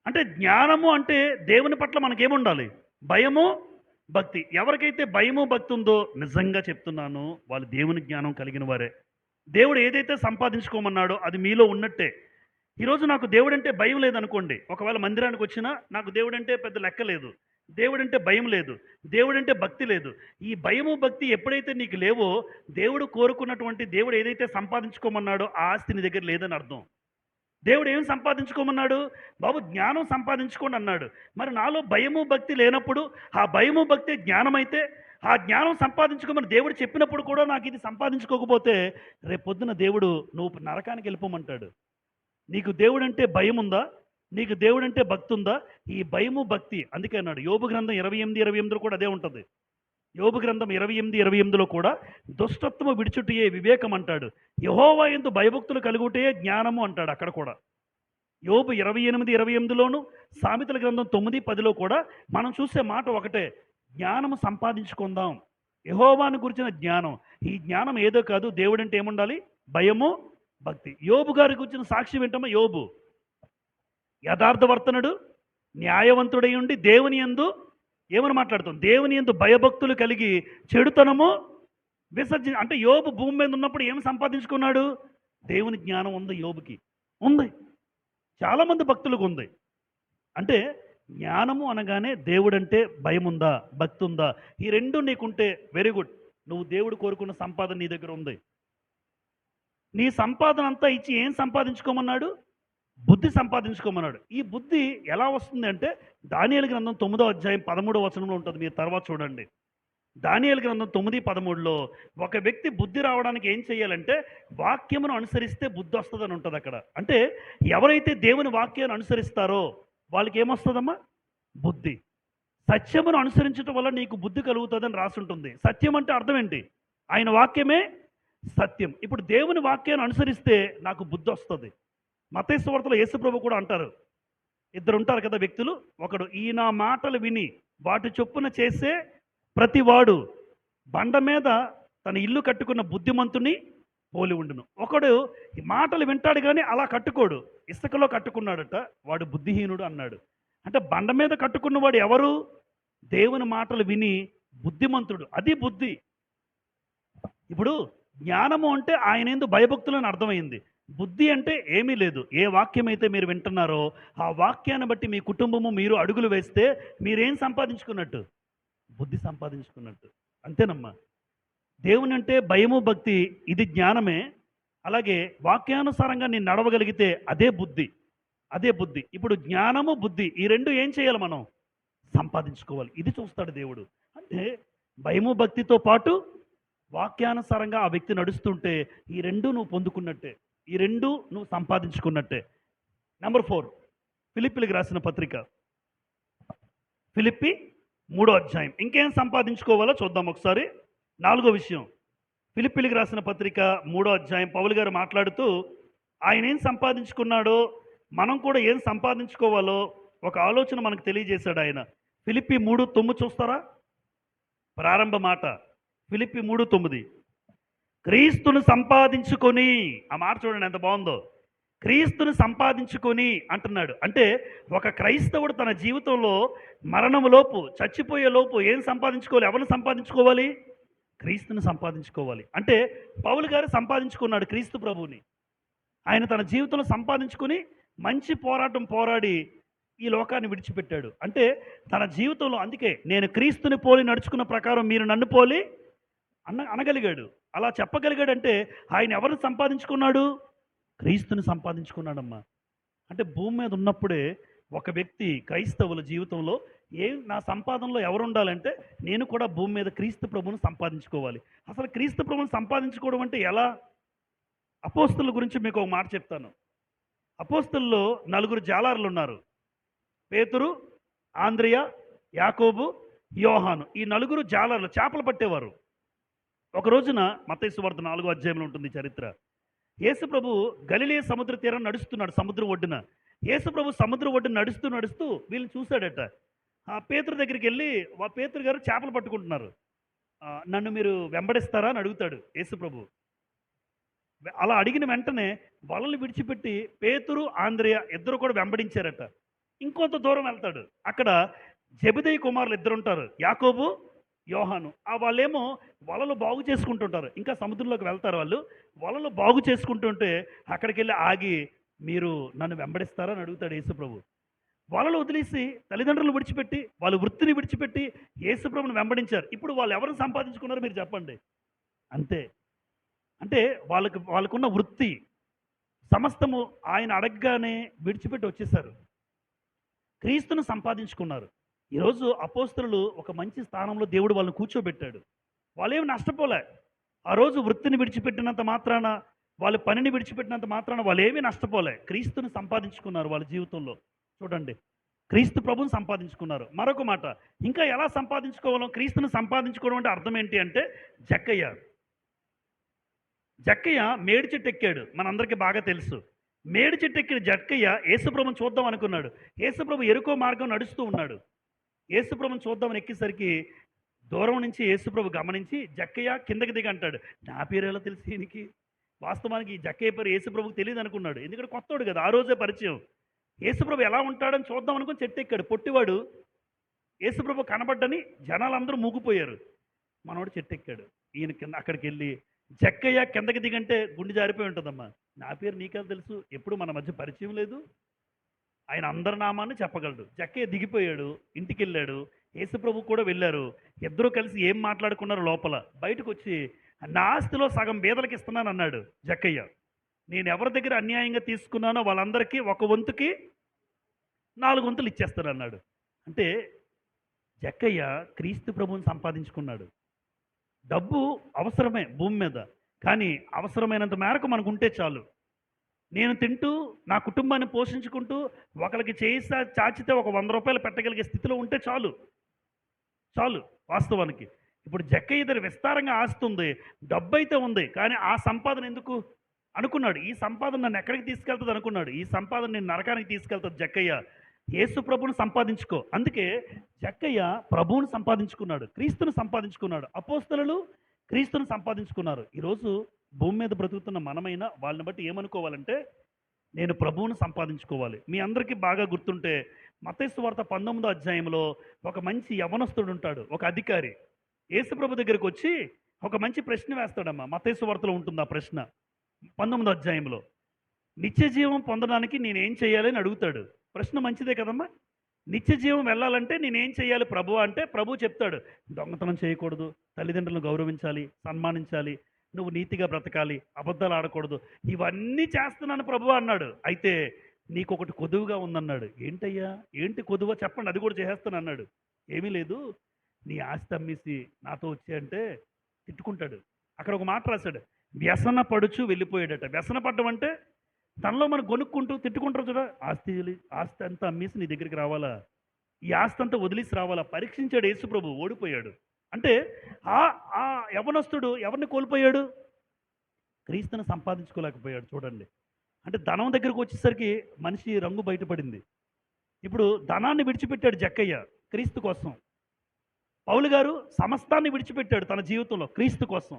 అంటే జ్ఞానము అంటే దేవుని పట్ల మనకేముండాలి? భయము, భక్తి. ఎవరికైతే భయము, భక్తి ఉందో నిజంగా చెప్తున్నాను వాళ్ళు దేవుని జ్ఞానం కలిగిన వారే. దేవుడు ఏదైతే సంపాదించుకోమన్నాడో అది మీలో ఉన్నట్టే. ఈరోజు నాకు దేవుడంటే భయం లేదనుకోండి. ఒకవేళ మందిరానికి వచ్చినా నాకు దేవుడంటే పెద్ద లెక్క లేదు. దేవుడంటే భయం లేదు. దేవుడంటే భక్తి లేదు. ఈ భయము, భక్తి ఎప్పుడైతే నీకు లేవో దేవుడు కోరుకున్నటువంటి దేవుడు ఏదైతే సంపాదించుకోమన్నాడో ఆ ఆస్తి నీ దగ్గర లేదని అర్థం. దేవుడు ఏం సంపాదించుకోమన్నాడు? బాబు జ్ఞానం సంపాదించుకోండి అన్నాడు. మరి నాలో భయము, భక్తి లేనప్పుడు ఆ భయము, భక్తి జ్ఞానమైతే ఆ జ్ఞానం సంపాదించుకోమని దేవుడు చెప్పినప్పుడు కూడా నాకు ఇది సంపాదించుకోకపోతే రేపొద్దున దేవుడు నువ్వు నరకానికి వెళ్ళిపోమంటాడు. నీకు దేవుడంటే భయం ఉందా? నీకు దేవుడంటే భక్తి ఉందా? ఈ భయము, భక్తి అందుకే అన్నాడు. యోబు గ్రంథం 28, 28లో కూడా అదే ఉంటుంది. యోబు గ్రంథం 28, 28లో కూడా దుష్టత్వము విడిచుటయే వివేకం అంటాడు. యెహోవా యందు భయభక్తులు కలుగుటయే జ్ఞానము అంటాడు అక్కడ కూడా. యోబు 28, 28లోను సామెతల గ్రంథం 9, 10లో కూడా మనం చూసే మాట ఒకటే. జ్ఞానము సంపాదించుకుందాం. యెహోవాను గురించిన జ్ఞానం. ఈ జ్ఞానం ఏదో కాదు. దేవుడంటే ఏముండాలి? భయము, భక్తి. యోబు గారి గురించిన సాక్ష్యం ఏంటమ్మా? యోబు యథార్థవర్తనుడు, న్యాయవంతుడై ఉండి దేవుని యందు ఏమని మాట్లాడుతాం? దేవుని యందు భయభక్తులు కలిగి చెడుతనము అంటే యోబు భూమి మీద ఉన్నప్పుడు ఏమి సంపాదించుకున్నాడు? దేవుని జ్ఞానం ఉంది యోబుకి. ఉంది. చాలామంది భక్తులకు ఉంది. అంటే జ్ఞానము అనగానే దేవుడంటే భయం ఉందా, భక్తి ఉందా? ఈ రెండు నీకుంటే వెరీ గుడ్. నువ్వు దేవుడు కోరుకున్న సంపాదన నీ దగ్గర ఉంది. నీ సంపాదన అంతా ఇచ్చి ఏం సంపాదించుకోమన్నాడు? బుద్ధి సంపాదించుకోమన్నాడు. ఈ బుద్ధి ఎలా వస్తుంది అంటే దానియేలు గ్రంథం 9వ అధ్యాయం 13వ వచనంలో ఉంటుంది. మీరు తర్వాత చూడండి. దానియేలు గ్రంథం 9, 13లో ఒక వ్యక్తి బుద్ధి రావడానికి ఏం చేయాలంటే వాక్యమును అనుసరిస్తే బుద్ధి వస్తుందని ఉంటుంది అక్కడ. అంటే ఎవరైతే దేవుని వాక్యాన్ని అనుసరిస్తారో వాళ్ళకి ఏమొస్తుందమ్మా? బుద్ధి. సత్యమును అనుసరించడం వల్ల నీకు బుద్ధి కలుగుతుందని రాసి ఉంటుంది. సత్యం అంటే అర్థం ఏంటి? ఆయన వాక్యమే సత్యం. ఇప్పుడు దేవుని వాక్యాన్ని అనుసరిస్తే నాకు బుద్ధి వస్తుంది. మత్తయి సువార్తలో యేసుప్రభు కూడా అంటారు. ఇద్దరు ఉంటారు కదా వ్యక్తులు. ఒకడు ఈయన మాటలు విని వాటి చొప్పున చేసే ప్రతివాడు బండ మీద తన ఇల్లు కట్టుకున్న బుద్ధిమంతుని పోలి ఉండును. ఒకడు ఈ మాటలు వింటాడు కానీ అలా కట్టుకోడు. ఇసుకలో కట్టుకున్నాడట, వాడు బుద్ధిహీనుడు అన్నాడు. అంటే బండ మీద కట్టుకున్నవాడు ఎవరు? దేవుని మాటలు విని బుద్ధిమంతుడు. అది బుద్ధి. ఇప్పుడు జ్ఞానము అంటే ఆయన యందు భయభక్తులని అర్థమైంది. బుద్ధి అంటే ఏమీ లేదు. ఏ వాక్యం అయితే మీరు వింటున్నారో ఆ వాక్యాన్ని బట్టి మీ కుటుంబము మీరు అడుగులు వేస్తే మీరేం సంపాదించుకున్నట్టు? బుద్ధి సంపాదించుకున్నట్టు. అంతేనమ్మా. దేవుని అంటే భయము, భక్తి ఇది జ్ఞానమే. అలాగే వాక్యానుసారంగా నేను నడవగలిగితే అదే బుద్ధి. అదే బుద్ధి. ఇప్పుడు జ్ఞానము, బుద్ధి ఈ రెండు ఏం చేయాలి? మనం సంపాదించుకోవాలి. ఇది చూస్తాడు దేవుడు. అంటే భయము, భక్తితో పాటు వాక్యానుసారంగా ఆ వ్యక్తి నడుస్తుంటే ఈ రెండు నువ్వు పొందుకున్నట్టే. ఈ రెండు నువ్వు సంపాదించుకున్నట్టే. నెంబర్ 4 ఫిలిప్పీలకు రాసిన పత్రిక. ఫిలిప్పీ 3వ అధ్యాయం. ఇంకేం సంపాదించుకోవాలో చూద్దాం ఒకసారి. 4వ విషయం. ఫిలిప్పీలకు రాసిన పత్రిక 3వ అధ్యాయం పౌలు గారు మాట్లాడుతూ ఆయన ఏం సంపాదించుకున్నాడో మనం కూడా ఏం సంపాదించుకోవాలో ఒక ఆలోచన మనకు తెలియజేశాడు ఆయన. ఫిలిప్పీ 3:9 చూస్తారా? ప్రారంభ మాట ఫిలిప్పీ 3:9. క్రీస్తును సంపాదించుకొని, ఆ మాట చూడండి ఎంత బాగుందో. క్రీస్తును సంపాదించుకొని అంటున్నాడు. అంటే ఒక క్రైస్తవుడు తన జీవితంలో మరణములోపు, చచ్చిపోయే లోపు ఏం సంపాదించుకోవాలి? ఎవరిని సంపాదించుకోవాలి? క్రీస్తుని సంపాదించుకోవాలి. అంటే పౌలు గారు సంపాదించుకున్నాడు క్రీస్తు ప్రభువుని. ఆయన తన జీవితంలో సంపాదించుకుని మంచి పోరాటం పోరాడి ఈ లోకాన్ని విడిచిపెట్టాడు. అంటే తన జీవితంలో అందుకే నేను క్రీస్తుని పోలి నడుచుకున్న ప్రకారం మీరు నన్ను పోలి అనగలిగాడు. అలా చెప్పగలిగాడంటే ఆయన ఎవరిని సంపాదించుకున్నాడు? క్రీస్తుని సంపాదించుకున్నాడమ్మా. అంటే భూమి మీద ఉన్నప్పుడే ఒక వ్యక్తి క్రైస్తవుల జీవితంలో నా సంపాదనలో ఎవరు ఉండాలంటే నేను కూడా భూమి మీద క్రీస్తు ప్రభువును సంపాదించుకోవాలి. అసలు క్రీస్తు ప్రభువును సంపాదించుకోవడం అంటే ఎలా? అపోస్తలుల గురించి మీకు ఒక మాట చెప్తాను. అపోస్తలుల్లో 4 జాలర్లు ఉన్నారు. పేతురు, ఆంద్రియ, యాకోబు, యోహాను. ఈ 4 జాలర్లు చేపలు పట్టేవారు. ఒక రోజున మత్తయి సువార్త 4వ అధ్యాయంలో ఉంటుంది చరిత్ర. యేసు ప్రభు గలిలే సముద్ర తీరం నడుస్తున్నాడు, సముద్రం ఒడ్డున. యేసు ప్రభు సముద్రం ఒడ్డున నడుస్తూ నడుస్తూ వీళ్ళని చూశాడట. ఆ పేతురు దగ్గరికి వెళ్ళి, పేతురు గారు చేపలు పట్టుకుంటున్నారు. నన్ను మీరు వెంబడిస్తారా అని అడుగుతాడు యేసు ప్రభు. అలా అడిగిన వెంటనే వలలు విడిచిపెట్టి పేతురు, ఆంద్రేయ ఇద్దరు కూడా వెంబడించారట. ఇంకొంత దూరం వెళ్తాడు. అక్కడ జెబెదయి కుమారులు ఇద్దరు ఉంటారు, యాకోబు, యోహాను. వాళ్ళేమో వలలు బాగు చేసుకుంటుంటారు. ఇంకా సముద్రంలోకి వెళ్తారు వాళ్ళు. వలలు బాగు చేసుకుంటుంటే అక్కడికి వెళ్ళి ఆగి, మీరు నన్ను వెంబడిస్తారా అని అడుగుతాడు యేసుప్రభు. వలలు వదిలేసి తల్లిదండ్రులు విడిచిపెట్టి వాళ్ళ వృత్తిని విడిచిపెట్టి యేసుప్రభుని వెంబడించారు. ఇప్పుడు వాళ్ళు ఎవరు సంపాదించుకున్నారో మీరు చెప్పండి. అంతే. అంటే వాళ్ళకున్న వృత్తి సమస్తము ఆయన అడగగానే విడిచిపెట్టి వచ్చేసారు. క్రీస్తును సంపాదించుకున్నారు. ఈరోజు అపోస్తలులు ఒక మంచి స్థానంలో దేవుడు వాళ్ళని కూర్చోబెట్టాడు. వాళ్ళేమి నష్టపోలే. ఆ రోజు వృత్తిని విడిచిపెట్టినంత మాత్రాన, వాళ్ళ పనిని విడిచిపెట్టినంత మాత్రాన వాళ్ళు ఏమీ నష్టపోలే. క్రీస్తుని సంపాదించుకున్నారు వాళ్ళ జీవితంలో. చూడండి, క్రీస్తు ప్రభుని సంపాదించుకున్నారు. మరొక మాట, ఇంకా ఎలా సంపాదించుకోవాలో, క్రీస్తుని సంపాదించుకోవడం అంటే అర్థం ఏంటి అంటే, జక్కయ్య మేడి చెట్టు ఎక్కాడు, మనందరికీ బాగా తెలుసు. మేడి చెట్టు ఎక్కిన జక్కయ్య యేసుప్రభుని చూద్దాం అనుకున్నాడు. యేసుప్రభు ఎరుకో మార్గం నడుస్తూ ఉన్నాడు. యేసుప్రభుని చూద్దామని ఎక్కేసరికి దూరం నుంచి యేసుప్రభు గమనించి, జక్కయ్య కిందకి దిగి అంటాడు. నా పేరు ఎలా తెలుసు ఈయనకి? వాస్తవానికి ఈ జక్కయ్య పేరు యేసుప్రభుకి తెలియదు అనుకున్నాడు. ఎందుకంటే కొత్తోడు కదా, ఆ రోజే పరిచయం. యేసుప్రభు ఎలా ఉంటాడని చూద్దాం అనుకుని చెట్టు ఎక్కాడు. పొట్టివాడు. యేసుప్రభు కనబడ్డని జనాలందరూ మూగిపోయారు. మనోడు చెట్టు ఎక్కాడు. ఈయన కింద అక్కడికి వెళ్ళి, జక్కయ్య కిందకి దిగంటే గుండె జారిపోయి ఉంటుందమ్మా. నా పేరు నీకెలా తెలుసు? ఎప్పుడు మన మధ్య పరిచయం లేదు. ఆయన అందరి నామాన్ని చెప్పగలడు. జక్కయ్య దిగిపోయాడు, ఇంటికి వెళ్ళాడు. యేసుప్రభు కూడా వెళ్ళారు. ఇద్దరూ కలిసి ఏం మాట్లాడుకున్నారు లోపల. బయటకు వచ్చి, నా ఆస్తిలో సగం బీదలకు ఇస్తున్నాను అన్నాడు జక్కయ్య. నేను ఎవరి దగ్గర అన్యాయంగా తీసుకున్నానో వాళ్ళందరికీ ఒక వంతుకి 4 వంతులు ఇచ్చేస్తాను అన్నాడు. అంటే జక్కయ్య క్రీస్తు ప్రభువుని సంపాదించుకున్నాడు. డబ్బు అవసరమే భూమి మీద, కానీ అవసరమైనంత మేరకు మనకు ఉంటే చాలు. నేను తింటూ నా కుటుంబాన్ని పోషించుకుంటూ ఒకరికి చాచితే ఒక 100 రూపాయలు పెట్టగలిగే స్థితిలో ఉంటే చాలు. వాస్తవానికి ఇప్పుడు జక్కయ్య దగ్గర విస్తారంగా ఆస్తి ఉంది, డబ్బు అయితే ఉంది, కానీ ఆ సంపాదన ఎందుకు అనుకున్నాడు. ఈ సంపాదన నన్ను ఎక్కడికి తీసుకెళ్తుంది అనుకున్నాడు. ఈ సంపాదన నేను నరకానికి తీసుకెళ్తుంది. జక్కయ్య యేసు ప్రభువుని సంపాదించుకో. అందుకే జక్కయ్య ప్రభువుని సంపాదించుకున్నాడు, క్రీస్తుని సంపాదించుకున్నాడు. అపోస్తలులు క్రీస్తుని సంపాదించుకున్నారు. ఈరోజు భూమి మీద బ్రతుకుతున్న మనమైనా వాళ్ళని బట్టి ఏమనుకోవాలంటే, నేను ప్రభువుని సంపాదించుకోవాలి. మీ అందరికీ బాగా గుర్తుంటే మత్తయి సువార్త 19వ అధ్యాయంలో ఒక మంచి యవనస్తుడు ఉంటాడు, ఒక అధికారి. యేసు ప్రభు దగ్గరికి వచ్చి ఒక మంచి ప్రశ్న వేస్తాడమ్మా. మత్తయి సువార్తలో ఉంటుంది ఆ ప్రశ్న, 19వ అధ్యాయంలో. నిత్య జీవం పొందడానికి నేనేం చేయాలి అని అడుగుతాడు. ప్రశ్న మంచిదే కదమ్మా. నిత్య జీవం వెళ్ళాలంటే నేనేం చేయాలి ప్రభు అంటే, ప్రభు చెప్తాడు, దొంగతనం చేయకూడదు, తల్లిదండ్రులను గౌరవించాలి, సన్మానించాలి, నువ్వు నీతిగా బ్రతకాలి, అబద్ధాలు ఆడకూడదు, ఇవన్నీ చేస్తున్నాను ప్రభు అన్నాడు. అయితే నీకు ఒకటి కొదువుగా ఉందన్నాడు. ఏంటయ్యా, ఏంటి కొదువ చెప్పండి, అది కూడా చేసేస్తాను అన్నాడు. ఏమీ లేదు, నీ ఆస్తి అమ్మేసి నాతో వచ్చాయంటే తిట్టుకుంటాడు. అక్కడ ఒక మాట రాశాడు, వ్యసన పడుచు వెళ్ళిపోయాడట. వ్యసన పడ్డం అంటే తనలో మనం కొనుక్కుంటూ తిట్టుకుంటారు చూడ, ఆస్తి అంతా అమ్మేసి నీ దగ్గరికి రావాలా, ఈ ఆస్తి అంతా వదిలేసి రావాలా, పరీక్షించాడు యేసుప్రభు, ఓడిపోయాడు. అంటే ఆ యవనస్తుడు ఎవరిని కోల్పోయాడు? క్రీస్తుని సంపాదించుకోలేకపోయాడు. చూడండి, అంటే ధనం దగ్గరకు వచ్చేసరికి మనిషి రంగు బయటపడింది. ఇప్పుడు ధనాన్ని విడిచిపెట్టాడు జక్కయ్య క్రీస్తు కోసం. పౌలు గారు సమస్తాన్ని విడిచిపెట్టాడు తన జీవితంలో క్రీస్తు కోసం.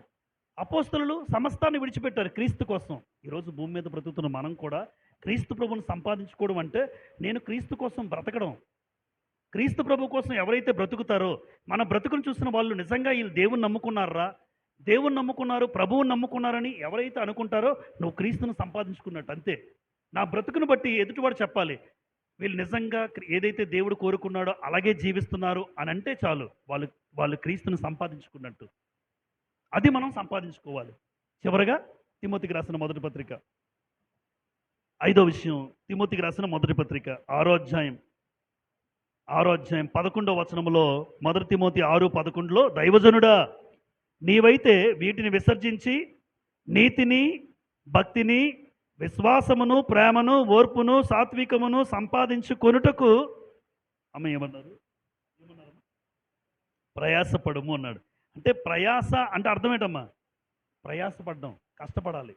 అపోస్తలులు సమస్తాన్ని విడిచిపెట్టారు క్రీస్తు కోసం. ఈరోజు భూమి మీద బ్రతుకుతున్న మనం కూడా క్రీస్తు ప్రభువుని సంపాదించుకోవడం అంటే, నేను క్రీస్తు కోసం బ్రతకడం. క్రీస్తు ప్రభు కోసం ఎవరైతే బ్రతుకుతారో, మన బ్రతుకును చూసిన వాళ్ళు నిజంగా వీళ్ళు దేవుని నమ్ముకున్నారా, దేవుని నమ్ముకున్నారు, ప్రభువుని నమ్ముకున్నారని ఎవరైతే అనుకుంటారో, నువ్వు క్రీస్తును సంపాదించుకున్నట్టు. అంతే. నా బ్రతుకును బట్టి ఎదుటివాడు చెప్పాలి, వీళ్ళు నిజంగా ఏదైతే దేవుడు కోరుకున్నాడో అలాగే జీవిస్తున్నారు అని అంటే చాలు, వాళ్ళు క్రీస్తును సంపాదించుకున్నట్టు. అది మనం సంపాదించుకోవాలి. చివరగా తిమోతికి రాసిన మొదటి పత్రిక 5వ విషయం, తిమోతికి రాసిన మొదటి పత్రిక 6వ అధ్యాయం 11వ వచనంలో, మొదటి తిమోతి 6:11లో, దైవజనుడా నీవైతే వీటిని విసర్జించి నీతిని, భక్తిని, విశ్వాసమును, ప్రేమను, ఓర్పును, సాత్వికమును సంపాదించుకొనుటకు ఏమన్నారు ప్రయాసపడము అన్నాడు. అంటే ప్రయాస అంటే అర్థం ఏంటమ్మా? ప్రయాసపడడం, కష్టపడాలి.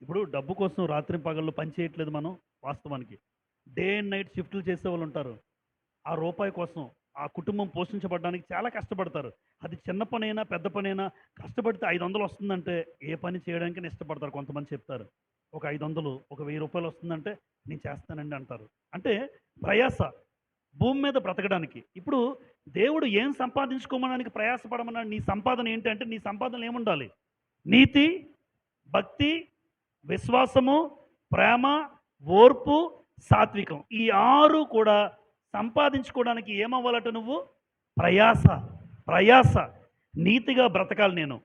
ఇప్పుడు డబ్బు కోసం రాత్రి పగళ్ళు పని చేయట్లేదు మనం వాస్తవానికి. డే అండ్ నైట్ షిఫ్టులు చేసేవాళ్ళు ఉంటారు. ఆ రూపాయి కోసం ఆ కుటుంబం పోషించబడడానికి చాలా కష్టపడతారు. అది చిన్న పనైనా, పెద్ద పనైనా కష్టపడితే 500 వస్తుందంటే ఏ పని చేయడానికైనా ఇష్టపడతారు. కొంతమంది చెప్తారు. ఒక 500 ఒక 1000 రూపాయలు వస్తుందంటే నేను చేస్తానండి అంటారు. అంటే ప్రయాస భూమి మీద బ్రతకడానికి. ఇప్పుడు దేవుడు ఏం సంపాదించుకోమనడానికి ప్రయాసపడమన్నాడు? నీ సంపాదన ఏంటి అంటే నీ సంపాదనలో ఏముండాలి? నీతి, భక్తి, విశ్వాసము, ప్రేమ, ఓర్పు, సాత్వికం. ఈ 6 కూడా సంపాదించుకోవడానికి ఏమవ్వాలట నువ్వు? ప్రయాస. ప్రయాస. నీతిగా బ్రతకాలి నేను.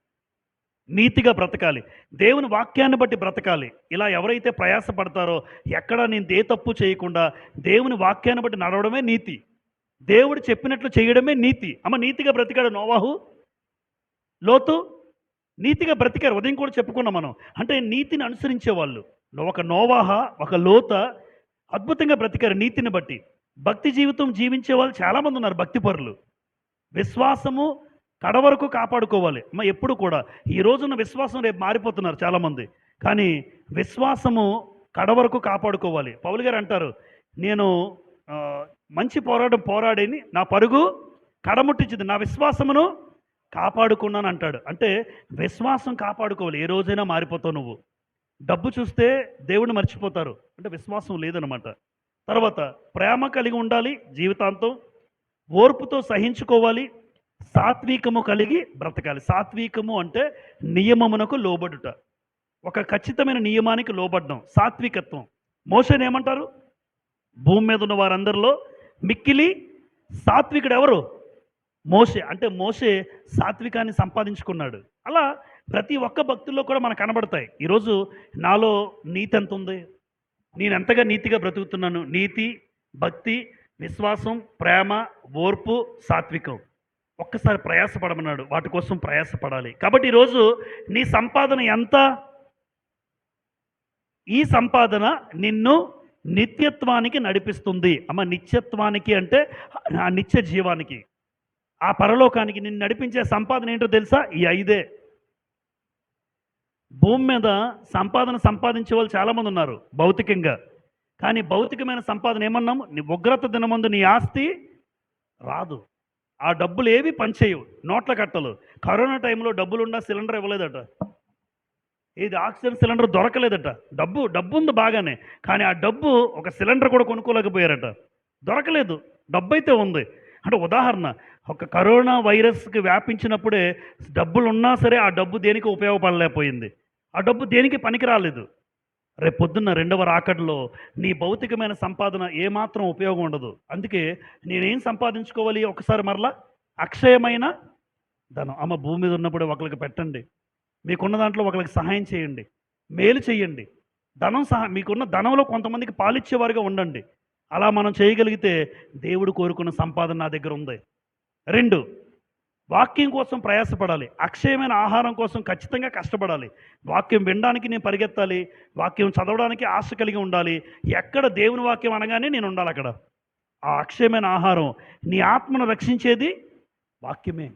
నీతిగా బ్రతకాలి. దేవుని వాక్యాన్ని బట్టి బ్రతకాలి. ఇలా ఎవరైతే ప్రయాస పడతారో ఎక్కడ నేను ఏ తప్పు చేయకుండా దేవుని వాక్యాన్ని బట్టి నడవడమే నీతి. దేవుడు చెప్పినట్లు చేయడమే నీతి. అమ్మ నీతిగా బ్రతికాడు నోవాహు, లోతు నీతిగా బ్రతికారు. ఉదయం కూడా చెప్పుకున్నాం మనం. అంటే నీతిని అనుసరించేవాళ్ళు. ఒక నోవాహ, ఒక లోత అద్భుతంగా బ్రతికారు నీతిని బట్టి. భక్తి జీవితం జీవించే వాళ్ళు చాలామంది ఉన్నారు భక్తిపరులు. విశ్వాసము కడవరకు కాపాడుకోవాలి. అమ్మ ఎప్పుడు కూడా ఈ రోజున్న విశ్వాసం రేపు మారిపోతున్నారు చాలామంది. కానీ విశ్వాసము కడవరకు కాపాడుకోవాలి. పౌలు గారు అంటారు, నేను మంచి పోరాటం పోరాడేని నా పరుగు కడముట్టించింది, నా విశ్వాసమును కాపాడుకున్నాను అంటాడు. అంటే విశ్వాసం కాపాడుకోవాలి. ఏ రోజైనా మారిపోతావు నువ్వు. డబ్బు చూస్తే దేవుని మర్చిపోతారు అంటే విశ్వాసం లేదనమాట. తర్వాత ప్రేమ కలిగి ఉండాలి జీవితాంతం, ఓర్పుతో సహించుకోవాలి, సాత్వికము కలిగి బ్రతకాలి. సాత్వికము అంటే నియమమునకు లోబడుట, ఒక ఖచ్చితమైన నియమానికి లోబడ్డం సాత్వికత్వం. మోషేని ఏమంటారు? భూమి మీద ఉన్న వారందరిలో మిక్కిలి సాత్వికుడు ఎవరు? మోషే. అంటే మోషే సాత్వికాన్ని సంపాదించుకున్నాడు. అలా ప్రతి ఒక్క భక్తుల్లో కూడా మనకు కనబడతాయి. ఈరోజు నాలో నీతి ఎంత ఉంది, నేను ఎంతగా నీతిగా బ్రతుకుతున్నాను? నీతి, భక్తి, విశ్వాసం, ప్రేమ, ఓర్పు, సాత్వికం. ఒక్కసారి ప్రయాసపడమన్నాడు. వాటి కోసం ప్రయాసపడాలి. కాబట్టి ఈరోజు నీ సంపాదన ఎంత? ఈ సంపాదన నిన్ను నిత్యత్వానికి నడిపిస్తుంది. అమ్మ నిత్యత్వానికి అంటే ఆ నిత్య జీవానికి, ఆ పరలోకానికి నిన్ను నడిపించే సంపాదన ఏంటో తెలుసా? ఈ 5. భూమి మీద సంపాదన సంపాదించే వాళ్ళు చాలామంది ఉన్నారు భౌతికంగా. కానీ భౌతికమైన సంపాదన ఏమన్నాము? నీ ఉగ్రత దినమందు నీ ఆస్తి రాదు. ఆ డబ్బులు ఏవి పనిచేయవు. నోట్ల కట్టలు. కరోనా టైంలో డబ్బులున్నా సిలిండర్ ఇవ్వలేదట. ఇది ఆక్సిజన్ సిలిండర్ దొరకలేదట. డబ్బు ఉంది బాగానే, కానీ ఆ డబ్బు ఒక సిలిండర్ కూడా కొనుక్కోలేకపోయారట. దొరకలేదు. డబ్బు అయితే ఉంది. అంటే ఉదాహరణ, ఒక కరోనా వైరస్కి వ్యాపించినప్పుడే డబ్బులు ఉన్నా సరే ఆ డబ్బు దేనికి ఉపయోగపడలేకపోయింది. ఆ డబ్బు దేనికి పనికి రాలేదు. రేపు పొద్దున్న 2వ రాకడలో నీ భౌతికమైన సంపాదన ఏమాత్రం ఉపయోగం ఉండదు. అందుకే నేనేం సంపాదించుకోవాలి? ఒకసారి మరలా అక్షయమైన ధనం. అమ్మ భూమి మీద ఉన్నప్పుడే ఒకరికి పెట్టండి. మీకున్న దాంట్లో ఒకరికి సహాయం చేయండి, మేలు చేయండి. మీకున్న ధనంలో కొంతమందికి పాలిచ్చేవారుగా ఉండండి. అలా మనం చేయగలిగితే దేవుడు కోరుకున్న సంపాదన నా దగ్గర ఉంది. 2, వాక్యం కోసం ప్రయాసపడాలి. అక్షయమైన ఆహారం కోసం ఖచ్చితంగా కష్టపడాలి. వాక్యం వినడానికి నేను పరిగెత్తాలి. వాక్యం చదవడానికి ఆశ కలిగి ఉండాలి. ఎక్కడ దేవుని వాక్యం అనగానే నేను ఉండాలి అక్కడ. ఆ అక్షయమైన ఆహారం నీ ఆత్మను రక్షించేది వాక్యమే.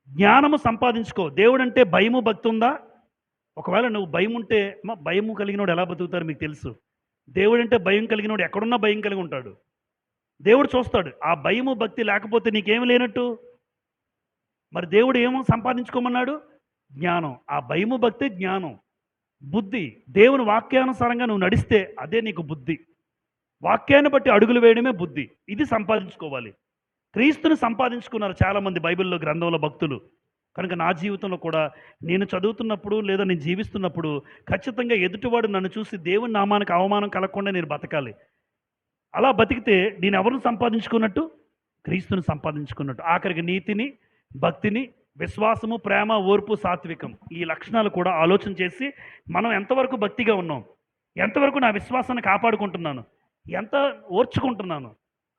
జ్ఞానము సంపాదించుకో. దేవుడంటే భయము, భక్తి ఉందా? ఒకవేళ నువ్వు భయం ఉంటే, భయము కలిగినోడు ఎలా బతుకుతారు మీకు తెలుసు. దేవుడంటే భయం కలిగినోడు ఎక్కడున్నా భయం కలిగి ఉంటాడు. దేవుడు చూస్తాడు. ఆ భయము, భక్తి లేకపోతే నీకేమి లేనట్టు. మరి దేవుడు ఏమో సంపాదించుకోమన్నాడు? జ్ఞానం. ఆ భయము, భక్తి, జ్ఞానం, బుద్ధి. దేవుని వాక్యానుసారంగా నువ్వు నడిస్తే అదే నీకు బుద్ధి. వాక్యాన్ని బట్టి అడుగులు వేయడమే బుద్ధి. ఇది సంపాదించుకోవాలి. క్రీస్తుని సంపాదించుకున్నారు చాలామంది బైబిల్లో, గ్రంథంలో భక్తులు. కనుక నా జీవితంలో కూడా నేను చదువుతున్నప్పుడు లేదా నేను జీవిస్తున్నప్పుడు ఖచ్చితంగా ఎదుటివాడు నన్ను చూసి దేవుని నామానికి అవమానం కలగకుండా నేను బతకాలి. అలా బతికితే నేను ఎవరిని సంపాదించుకున్నట్టు? క్రీస్తుని సంపాదించుకున్నట్టు. ఆఖరికి నీతిని, భక్తిని, విశ్వాసము, ప్రేమ, ఓర్పు, సాత్వికం, ఈ లక్షణాలు కూడా ఆలోచన చేసి మనం ఎంతవరకు భక్తిగా ఉన్నాం, ఎంతవరకు నా విశ్వాసాన్ని కాపాడుకుంటున్నాను, ఎంత ఓర్చుకుంటున్నాను,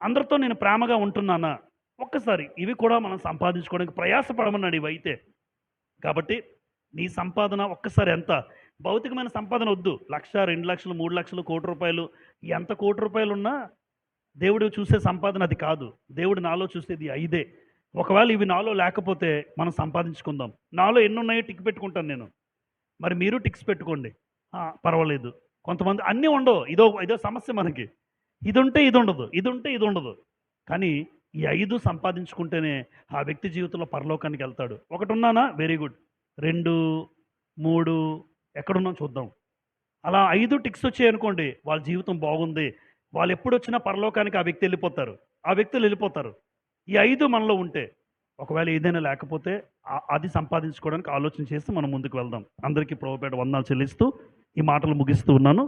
అందరితో నేను ప్రేమగా ఉంటున్నానా, ఒక్కసారి ఇవి కూడా మనం సంపాదించుకోవడానికి ప్రయాసపడమన్నాడు ఇవైతే. కాబట్టి నీ సంపాదన ఒక్కసారి ఎంత? భౌతికమైన సంపాదన వద్దు. 1,00,000, 2,00,000, 3,00,000, ₹1,00,000, ఎంత ₹1,00,000 ఉన్నా దేవుడు చూసే సంపాదన అది కాదు. దేవుడు నాలో చూసేది 5. ఒకవేళ ఇవి నాలో లేకపోతే మనం సంపాదించుకుందాం. నాలో ఎన్ని ఉన్నాయో టిక్ పెట్టుకుంటాను నేను. మరి మీరు టిక్స్ పెట్టుకోండి. పర్వాలేదు. కొంతమంది అన్నీ ఉండవు. ఇదో సమస్య మనకి. ఇదుంటే ఇదుండదు. ఇదుంటే ఇదుండదు. కానీ ఈ 5 సంపాదించుకుంటేనే ఆ వ్యక్తి జీవితంలో పరలోకానికెళ్తాడు. ఒకటున్నానా? Very good. 2, 3 ఎక్కడున్నాం చూద్దాం. అలా 5 టిక్స్ వచ్చాయనుకోండి, వాళ్ళ జీవితం బాగుంది. వాళ్ళెప్పుడొచ్చినా పరలోకానికి ఆ వ్యక్తి ఎళ్ళిపోతారు. ఆ వ్యక్తులు ఎళ్ళిపోతారు. ఈ 5 మనలో ఉంటే. ఒకవేళ ఏదైనా లేకపోతే అది సంపాదించుకోవడానికి ఆలోచన చేసి మనం ముందుకు వెళ్దాం. అందరికీ ప్రభుపేట వందనాలు చెల్లిస్తూ ఈ మాటలు ముగిస్తూ ఉన్నాను.